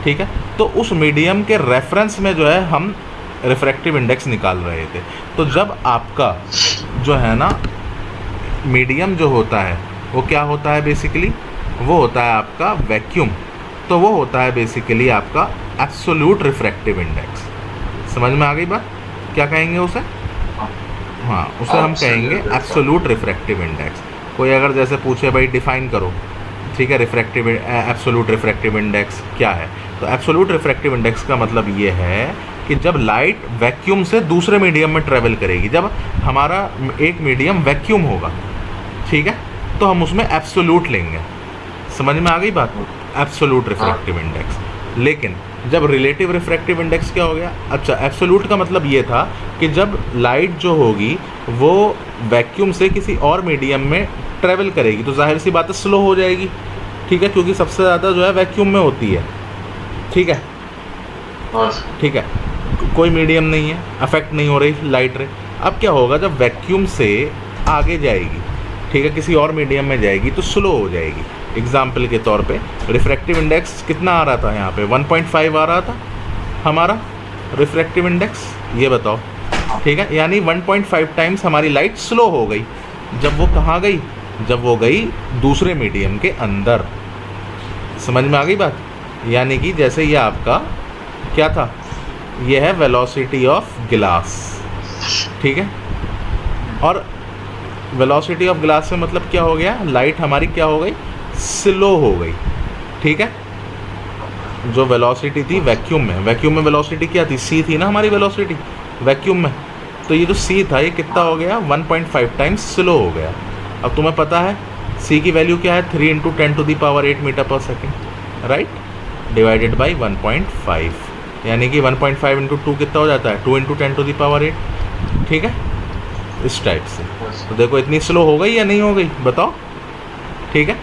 ठीक है? तो उस मीडियम के रेफरेंस में जो है हम रिफ्रैक्टिव इंडेक्स निकाल रहे थे। तो जब आपका जो है ना मीडियम जो होता है वो क्या होता है बेसिकली, वो होता है आपका वैक्यूम, तो वो होता है बेसिकली आपका एब्सोल्यूट रिफ्रैक्टिव इंडेक्स। समझ में आ गई बात? क्या कहेंगे उसे? हाँ, उसे हम कहेंगे एब्सोल्यूट रिफ्रैक्टिव इंडेक्स। कोई अगर जैसे पूछे भाई डिफ़ाइन करो, ठीक है, रिफ्रैक्टिव एब्सोल्यूट रिफ्रैक्टिव इंडेक्स क्या है, तो एब्सोल्यूट रिफ्रैक्टिव इंडेक्स का मतलब ये है कि जब लाइट वैक्यूम से दूसरे मीडियम में ट्रेवल करेगी, जब हमारा एक मीडियम वैक्यूम होगा, ठीक है, तो हम उसमें एब्सोल्यूट लेंगे। समझ में आ गई बात? Absolute refractive index. लेकिन जब रिलेटिव रिफ्रैक्टिव इंडेक्स क्या हो गया? अच्छा, एब्सोल्यूट का मतलब ये था कि जब लाइट जो होगी वो वैक्यूम से किसी और मीडियम में ट्रेवल करेगी तो जाहिर सी बात है स्लो हो जाएगी, ठीक है, क्योंकि सबसे ज़्यादा जो है वैक्यूम में होती है, ठीक है, ठीक है, कोई मीडियम नहीं है, अफेक्ट नहीं हो रही लाइट रे। अब क्या होगा जब वैक्यूम से आगे जाएगी, ठीक है, किसी और मीडियम में जाएगी तो स्लो हो जाएगी। एग्जाम्पल के तौर पे रिफ्रैक्टिव इंडेक्स कितना आ रहा था यहाँ पे? 1.5 आ रहा था हमारा रिफ्रैक्टिव इंडेक्स, ये बताओ, ठीक है, यानी 1.5 टाइम्स हमारी लाइट स्लो हो गई। जब वो कहाँ गई? जब वो गई दूसरे मीडियम के अंदर। समझ में आ गई बात? यानी कि जैसे ये आपका क्या था, ये है वेलोसिटी ऑफ ग्लास, ठीक है, और वेलोसिटी ऑफ ग्लास से मतलब क्या हो गया, लाइट हमारी क्या हो गई, स्लो हो गई, ठीक है। जो वेलोसिटी थी वैक्यूम में वेलोसिटी क्या थी, सी थी ना हमारी वेलोसिटी वैक्यूम में, तो ये जो सी था ये कितना हो गया, 1.5 टाइम्स स्लो हो गया। अब तुम्हें पता है सी की वैल्यू क्या है, 3 × 10⁸ मीटर पर सेकेंड, राइट, डिवाइडेड बाई 1.5, यानी कि 1.5 × 2 कितना हो जाता है, 2 × 10⁸, ठीक है, इस टाइप से। तो देखो इतनी स्लो हो गई या नहीं हो गई, बताओ, ठीक है,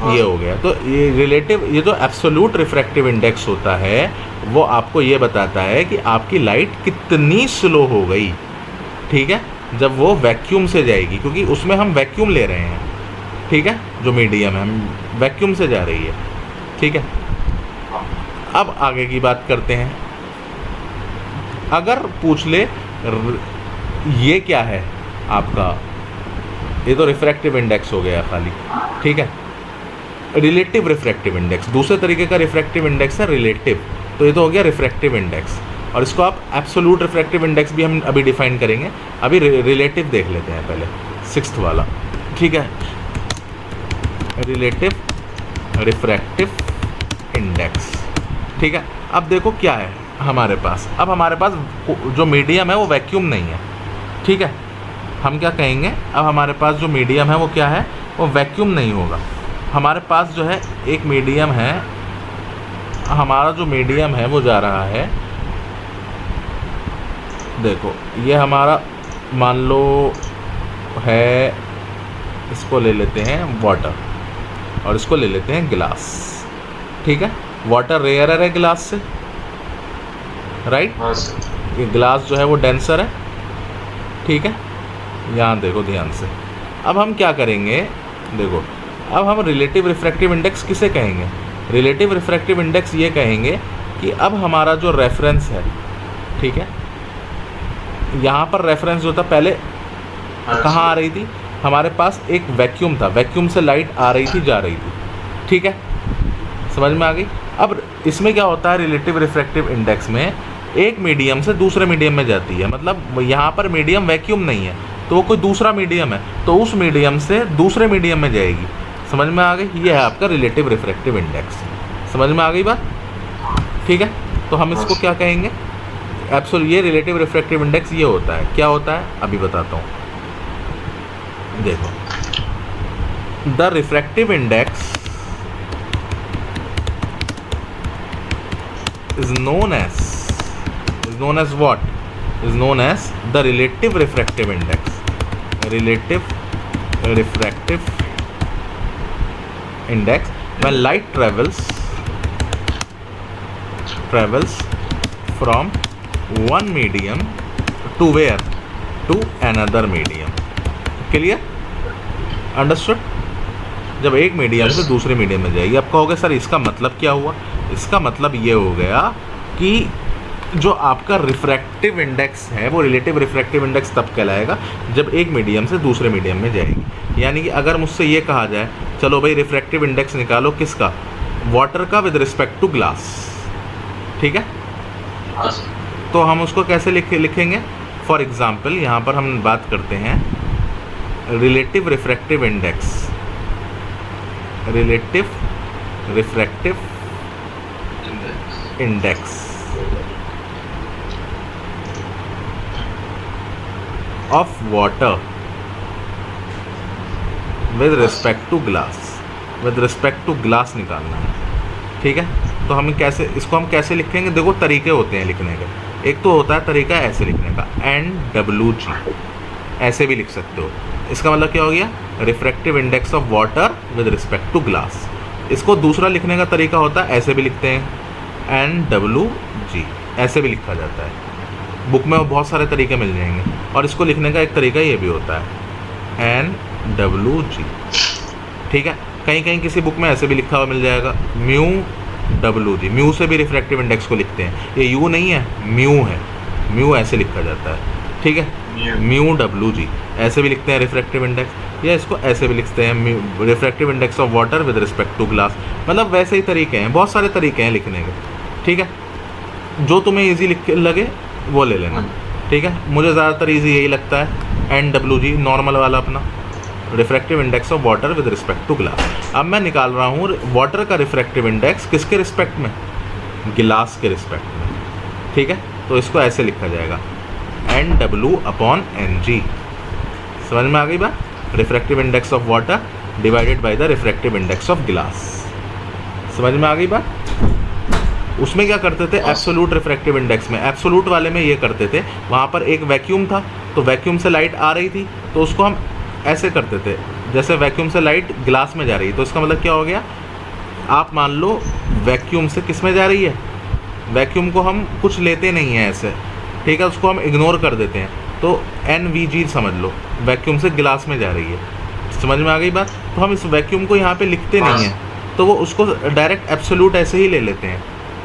ये हो गया। तो ये रिलेटिव, ये जो एब्सोल्यूट रिफ्रैक्टिव इंडेक्स होता है वो आपको ये बताता है कि आपकी लाइट कितनी स्लो हो गई, ठीक है, जब वो वैक्यूम से जाएगी, क्योंकि उसमें हम वैक्यूम ले रहे हैं, ठीक है, जो मीडियम है हम वैक्यूम से जा रही है, ठीक है। अब आगे की बात करते हैं। अगर पूछ ले ये क्या है आपका, ये तो रिफ्रैक्टिव इंडेक्स हो गया खाली, ठीक है। रिलेटिव रिफ्रैक्टिव इंडेक्स, दूसरे तरीके का रिफ्रैक्टिव इंडेक्स है रिलेटिव, तो ये तो हो गया रिफ्रैक्टिव इंडेक्स, और इसको आप एब्सोल्यूट रिफ्रैक्टिव इंडेक्स भी हम अभी डिफाइन करेंगे। अभी रिलेटिव देख लेते हैं पहले, 6th वाला, ठीक है, रिलेटिव रिफ्रैक्टिव इंडेक्स, ठीक है। अब देखो क्या है हमारे पास, अब हमारे पास जो मीडियम है वो वैक्यूम नहीं है, ठीक है, हम क्या कहेंगे, अब हमारे पास जो मीडियम है वो क्या है, वो वैक्यूम नहीं होगा। हमारे पास जो है एक मीडियम है, हमारा जो मीडियम है वो जा रहा है, देखो ये हमारा मान लो है, इसको ले लेते हैं वाटर और इसको ले लेते हैं ग्लास, ठीक है। वाटर रेयर है ग्लास से, राइट, ग्लास जो है वो डेंसर है, ठीक है। यहाँ देखो ध्यान से, अब हम क्या करेंगे, देखो अब हम रिलेटिव रिफ्रैक्टिव इंडेक्स किसे कहेंगे? रिलेटिव रिफ्रैक्टिव इंडेक्स ये कहेंगे कि अब हमारा जो रेफरेंस है, ठीक है, यहाँ पर रेफरेंस जो था पहले कहाँ आ रही थी, हमारे पास एक वैक्यूम था, वैक्यूम से लाइट आ रही थी जा रही थी, ठीक है, समझ में आ गई। अब इसमें क्या होता है, रिलेटिव रिफ्रैक्टिव इंडेक्स में एक मीडियम से दूसरे मीडियम में जाती है, मतलब यहाँ पर मीडियम वैक्यूम नहीं है तो वो कोई दूसरा मीडियम है, तो उस मीडियम से दूसरे मीडियम में जाएगी, समझ में आ गई। ये है आपका रिलेटिव रिफ्रैक्टिव इंडेक्स, समझ में आ गई बात, ठीक है। तो हम इसको क्या कहेंगे, ये रिलेटिव रिफ्रैक्टिव इंडेक्स ये होता है, क्या होता है अभी बताता हूँ। देखो, the refractive index is known as what? Is known as the relative refractive index. Relative refractive index when light travels from one medium to where? To another medium. Clear? Understood? जब एक मीडियम से दूसरे medium में जाएगी। अब कहोगे sir इसका मतलब क्या हुआ? इसका मतलब ये हो गया कि जो आपका रिफ्रैक्टिव इंडेक्स है वो रिलेटिव रिफ्रैक्टिव इंडेक्स तब कहलाएगा जब एक मीडियम से दूसरे मीडियम में जाएगी। यानी कि अगर मुझसे ये कहा जाए चलो भाई रिफ्रैक्टिव इंडेक्स निकालो किसका, वाटर का विद रिस्पेक्ट टू ग्लास, ठीक है, तो हम उसको कैसे लिखेंगे। फॉर एग्जाम्पल यहाँ पर हम बात करते हैं relative refractive index, relative refractive index of water with respect to glass, with respect to glass निकालना है, ठीक है। तो हम कैसे लिखेंगे, देखो तरीके होते हैं लिखने के। एक तो होता है तरीका ऐसे लिखने का, NWG, ऐसे भी लिख सकते हो। इसका मतलब क्या हो गया, refractive index of water with respect to glass. इसको दूसरा लिखने का तरीका होता है, ऐसे भी लिखते हैं NWG, ऐसे भी लिखा जाता है। बुक में बहुत सारे तरीके मिल जाएंगे। और इसको लिखने का एक तरीका ये भी होता है NWG, ठीक है। कहीं कहीं किसी बुक में ऐसे भी लिखा हुआ मिल जाएगा MUWG, म्यू से भी रिफ्रैक्टिव इंडेक्स को लिखते हैं, ये यू नहीं है म्यू है, म्यू ऐसे लिखा जाता है, ठीक है, MUWG ऐसे भी लिखते हैं रिफ्रैक्टिव इंडेक्स, या इसको ऐसे भी लिखते हैं refractive index of water with respect to glass. मतलब वैसे ही तरीके हैं, बहुत सारे तरीके हैं लिखने के, ठीक है। जो तुम्हें ईजी लगे वो ले लेना, ठीक है। मुझे ज़्यादातर ईजी यही लगता है NWG, नॉर्मल वाला अपना refractive index of water with respect to glass. अब मैं निकाल रहा हूँ वाटर का रिफ्रैक्टिव इंडेक्स किसके रिस्पेक्ट में, गिलास के रिस्पेक्ट में, ठीक है। तो इसको ऐसे लिखा जाएगा NW/NG, समझ में आ गई बात, refractive index of water divided by the refractive index of गिलास, समझ में आ गई बात। उसमें क्या करते थे, एब्सोल्यूट रिफ्रैक्टिव इंडेक्स में, एब्सोल्यूट वाले में ये करते थे, वहाँ पर एक वैक्यूम था तो वैक्यूम से लाइट आ रही थी तो उसको हम ऐसे करते थे, जैसे वैक्यूम से लाइट ग्लास में जा रही है, तो इसका मतलब क्या हो गया, आप मान लो वैक्यूम से किस में जा रही है, वैक्यूम को हम कुछ लेते नहीं हैं ऐसे, ठीक है, उसको हम इग्नोर कर देते हैं, तो NVG समझ लो, वैक्यूम से गिलास में जा रही है, समझ में आ गई बात। तो हम इस वैक्यूम को यहाँ पे लिखते नहीं हैं, तो वो उसको डायरेक्ट एब्सोल्यूट ऐसे ही ले लेते हैं,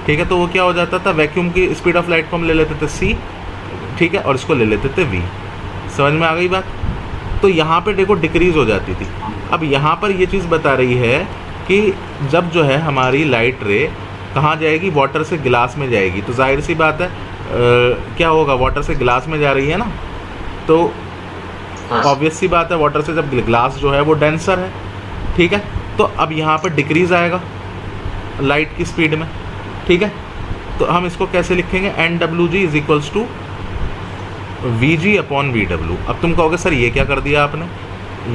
ठीक है। तो वो क्या हो जाता था, वैक्यूम की स्पीड ऑफ लाइट को हम ले लेते थे C, ठीक है, और इसको ले लेते थे V, समझ में आ गई बात। तो यहाँ पे देखो डिक्रीज़ हो जाती थी। अब यहाँ पर ये चीज़ बता रही है कि जब जो है हमारी लाइट रे कहाँ जाएगी, वाटर से गिलास में जाएगी, तो जाहिर सी बात है क्या होगा, वाटर से गिलास में जा रही है ना, तो ऑब्वियस सी बात है वाटर से जब ग्लास जो है वो डेंसर है, ठीक है। तो अब यहाँ पर डिक्रीज़ आएगा लाइट की स्पीड में, ठीक है। तो हम इसको कैसे लिखेंगे, NWG = VG/VW। अब तुम कहोगे सर ये क्या कर दिया आपने,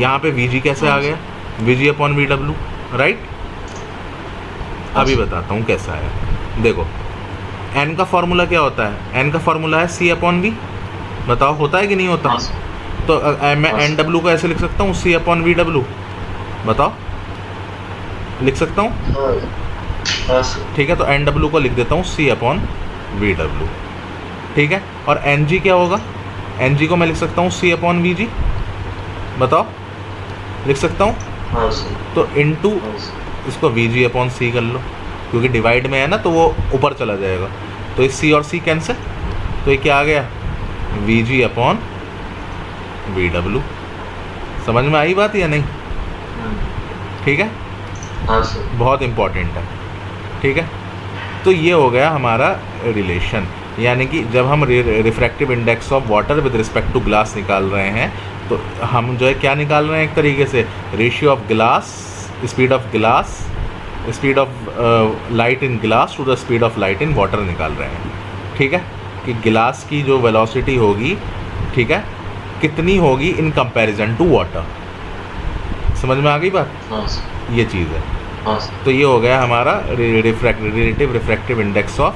यहाँ पे VG कैसे आ गया, VG/VW, राइट। अभी बताता हूँ कैसा है। देखो N का फॉर्मूला क्या होता है, N का फॉर्मूला है C/V, बताओ होता है कि नहीं होता। तो मैं NW को ऐसे लिख सकता हूँ C/VW, बताओ लिख सकता हूँ, ठीक है। तो NW को लिख देता हूँ C/VW, ठीक है। और एन जी क्या होगा, एन जी को मैं लिख सकता हूँ सी अपॉन वी जी, बताओ लिख सकता हूँ, हाँ सर, तो इनटू हाँ सर, इसको वी जी अपॉन सी कर लो, क्योंकि डिवाइड में है ना तो वो ऊपर चला जाएगा, तो इस सी और सी कैंसिल, तो ये क्या आ गया we ji upon V W. समझ में आई बात या नहीं? ठीक है, हाँ सर, बहुत इम्पॉर्टेंट है, ठीक है। तो ये हो गया हमारा रिलेशन, यानी कि जब हम refractive index of water with respect to glass निकाल रहे हैं तो हम जो है क्या निकाल रहे हैं, एक तरीके से ratio of glass, speed of glass, speed of light in glass to the speed of light in water निकाल रहे हैं, ठीक है। कि गिलास की जो वेलोसिटी होगी, ठीक है, कितनी होगी इन कंपैरिजन टू वाटर। समझ में आ गई बात? हाँ सर, ये चीज़ है। हाँ सर, तो ये हो गया हमारा रिलेटिव रिफ्रैक्टिव इंडेक्स ऑफ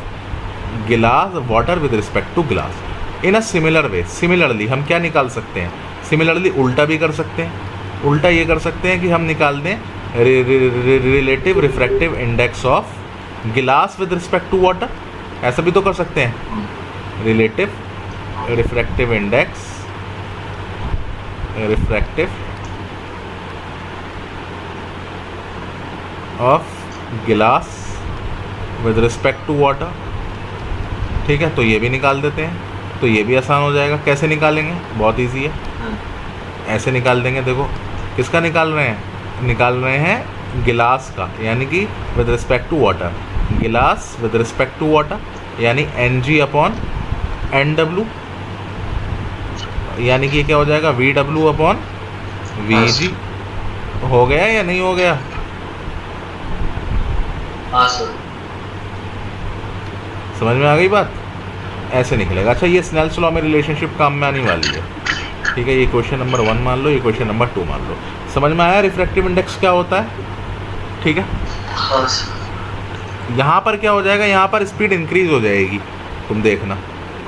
गिलास water with respect to glass. In a similar way, similarly हम क्या निकाल सकते हैं, सिमिलरली उल्टा भी कर सकते हैं। उल्टा ये कर सकते हैं कि हम निकाल दें रिलेटिव रिफ्रैक्टिव इंडेक्स ऑफ गिलास विद रिस्पेक्ट टू वाटर, ऐसा भी तो कर सकते हैं। Relative refractive index, refractive of गिलास विद रिस्पेक्ट टू वाटर, ठीक है। तो ये भी निकाल देते हैं, तो ये भी आसान हो जाएगा। कैसे निकालेंगे, बहुत इजी है, ऐसे निकाल देंगे। देखो किसका निकाल रहे हैं, निकाल रहे हैं गिलास का, यानी कि विद रिस्पेक्ट टू वाटर, गिलास विद रिस्पेक्ट टू वाटर, यानी N G upon N W, यानी कि ये क्या हो जाएगा V W upon V G. हो गया या नहीं हो गया? हाँ सर, समझ में आ गई बात? ऐसे निकलेगा। अच्छा, ये स्नेल्स लॉ में रिलेशनशिप काम में आने वाली है, ठीक है। ये क्वेश्चन नंबर 1 मान लो, ये क्वेश्चन नंबर 2 मान लो। समझ में आया रिफ्रैक्टिव इंडेक्स क्या होता है, ठीक है। हाँ सर, यहाँ पर क्या हो जाएगा, यहाँ पर स्पीड इंक्रीज हो जाएगी, तुम देखना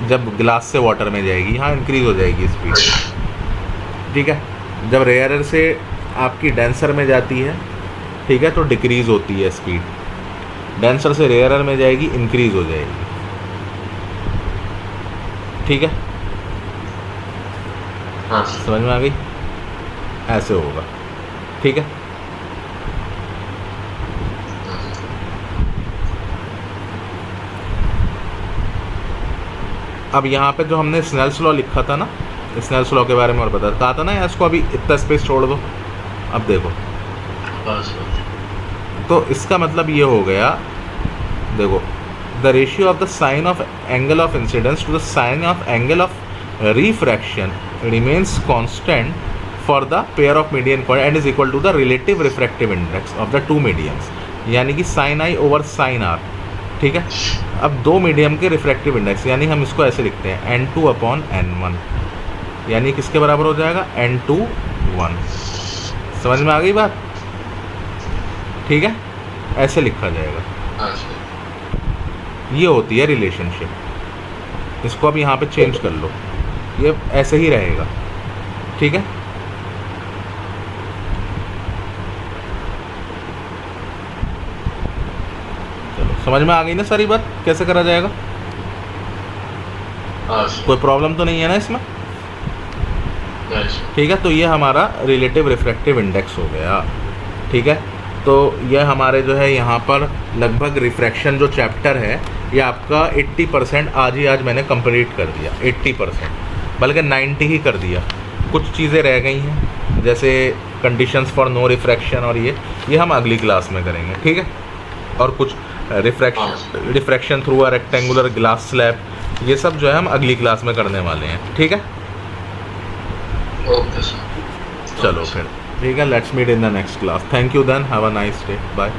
जब ग्लास से वाटर में जाएगी, यहाँ इंक्रीज हो जाएगी स्पीड, ठीक है। जब रेयरर से आपकी डेंसर में जाती है, ठीक है, तो डिक्रीज होती है स्पीड, डेंसर से रेयरर में जाएगी, इंक्रीज हो जाएगी, ठीक है। हाँ सर, समझ में आ गई? ऐसे होगा, ठीक है। अब यहाँ पे जो हमने स्नेल्स लॉ लिखा था ना, स्नेल्स लॉ के बारे में और बता कहा था ना, या इसको अभी इतना स्पेस छोड़ दो। अब देखो, हाँ सर, तो इसका मतलब ये हो गया, देखो the ratio of the sine of angle of incidence to the sine of angle of refraction remains constant for the pair of median point and is equal to the relative refractive index of the two mediums, यानी कि sine I over sine R, ठीक है। अब दो medium के refractive index, यानी हम इसको ऐसे लिखते हैं n2 अपॉन n1, यानी किसके बराबर हो जाएगा n2 1। समझ में आ गई बात? ठीक है, ऐसे लिखा जाएगा। हाँ सर, ये होती है रिलेशनशिप। इसको अब यहाँ पे चेंज कर लो, ये ऐसे ही रहेगा, ठीक है। चलो, समझ में आ गई ना सारी बात, कैसे करा जाएगा? हाँ सर, कोई प्रॉब्लम तो नहीं है ना इसमें? नहीं सर, ठीक है। तो ये हमारा रिलेटिव रिफ्रैक्टिव इंडेक्स हो गया, ठीक है। तो ये हमारे जो है यहाँ पर लगभग रिफ्रैक्शन जो चैप्टर है ये आपका 80% आज मैंने कंप्लीट कर दिया, 80%, बल्कि 90 ही कर दिया। कुछ चीज़ें रह गई हैं, जैसे कंडीशंस फॉर नो रिफ्रैक्शन, और ये हम अगली क्लास में करेंगे, ठीक है। और कुछ refraction through a rectangular glass slab, ये सब जो है हम अगली क्लास में करने वाले हैं, ठीक है। ओके सर, चलो फिर ठीक है, let's meet in the next class. Thank you then, have a nice day, bye.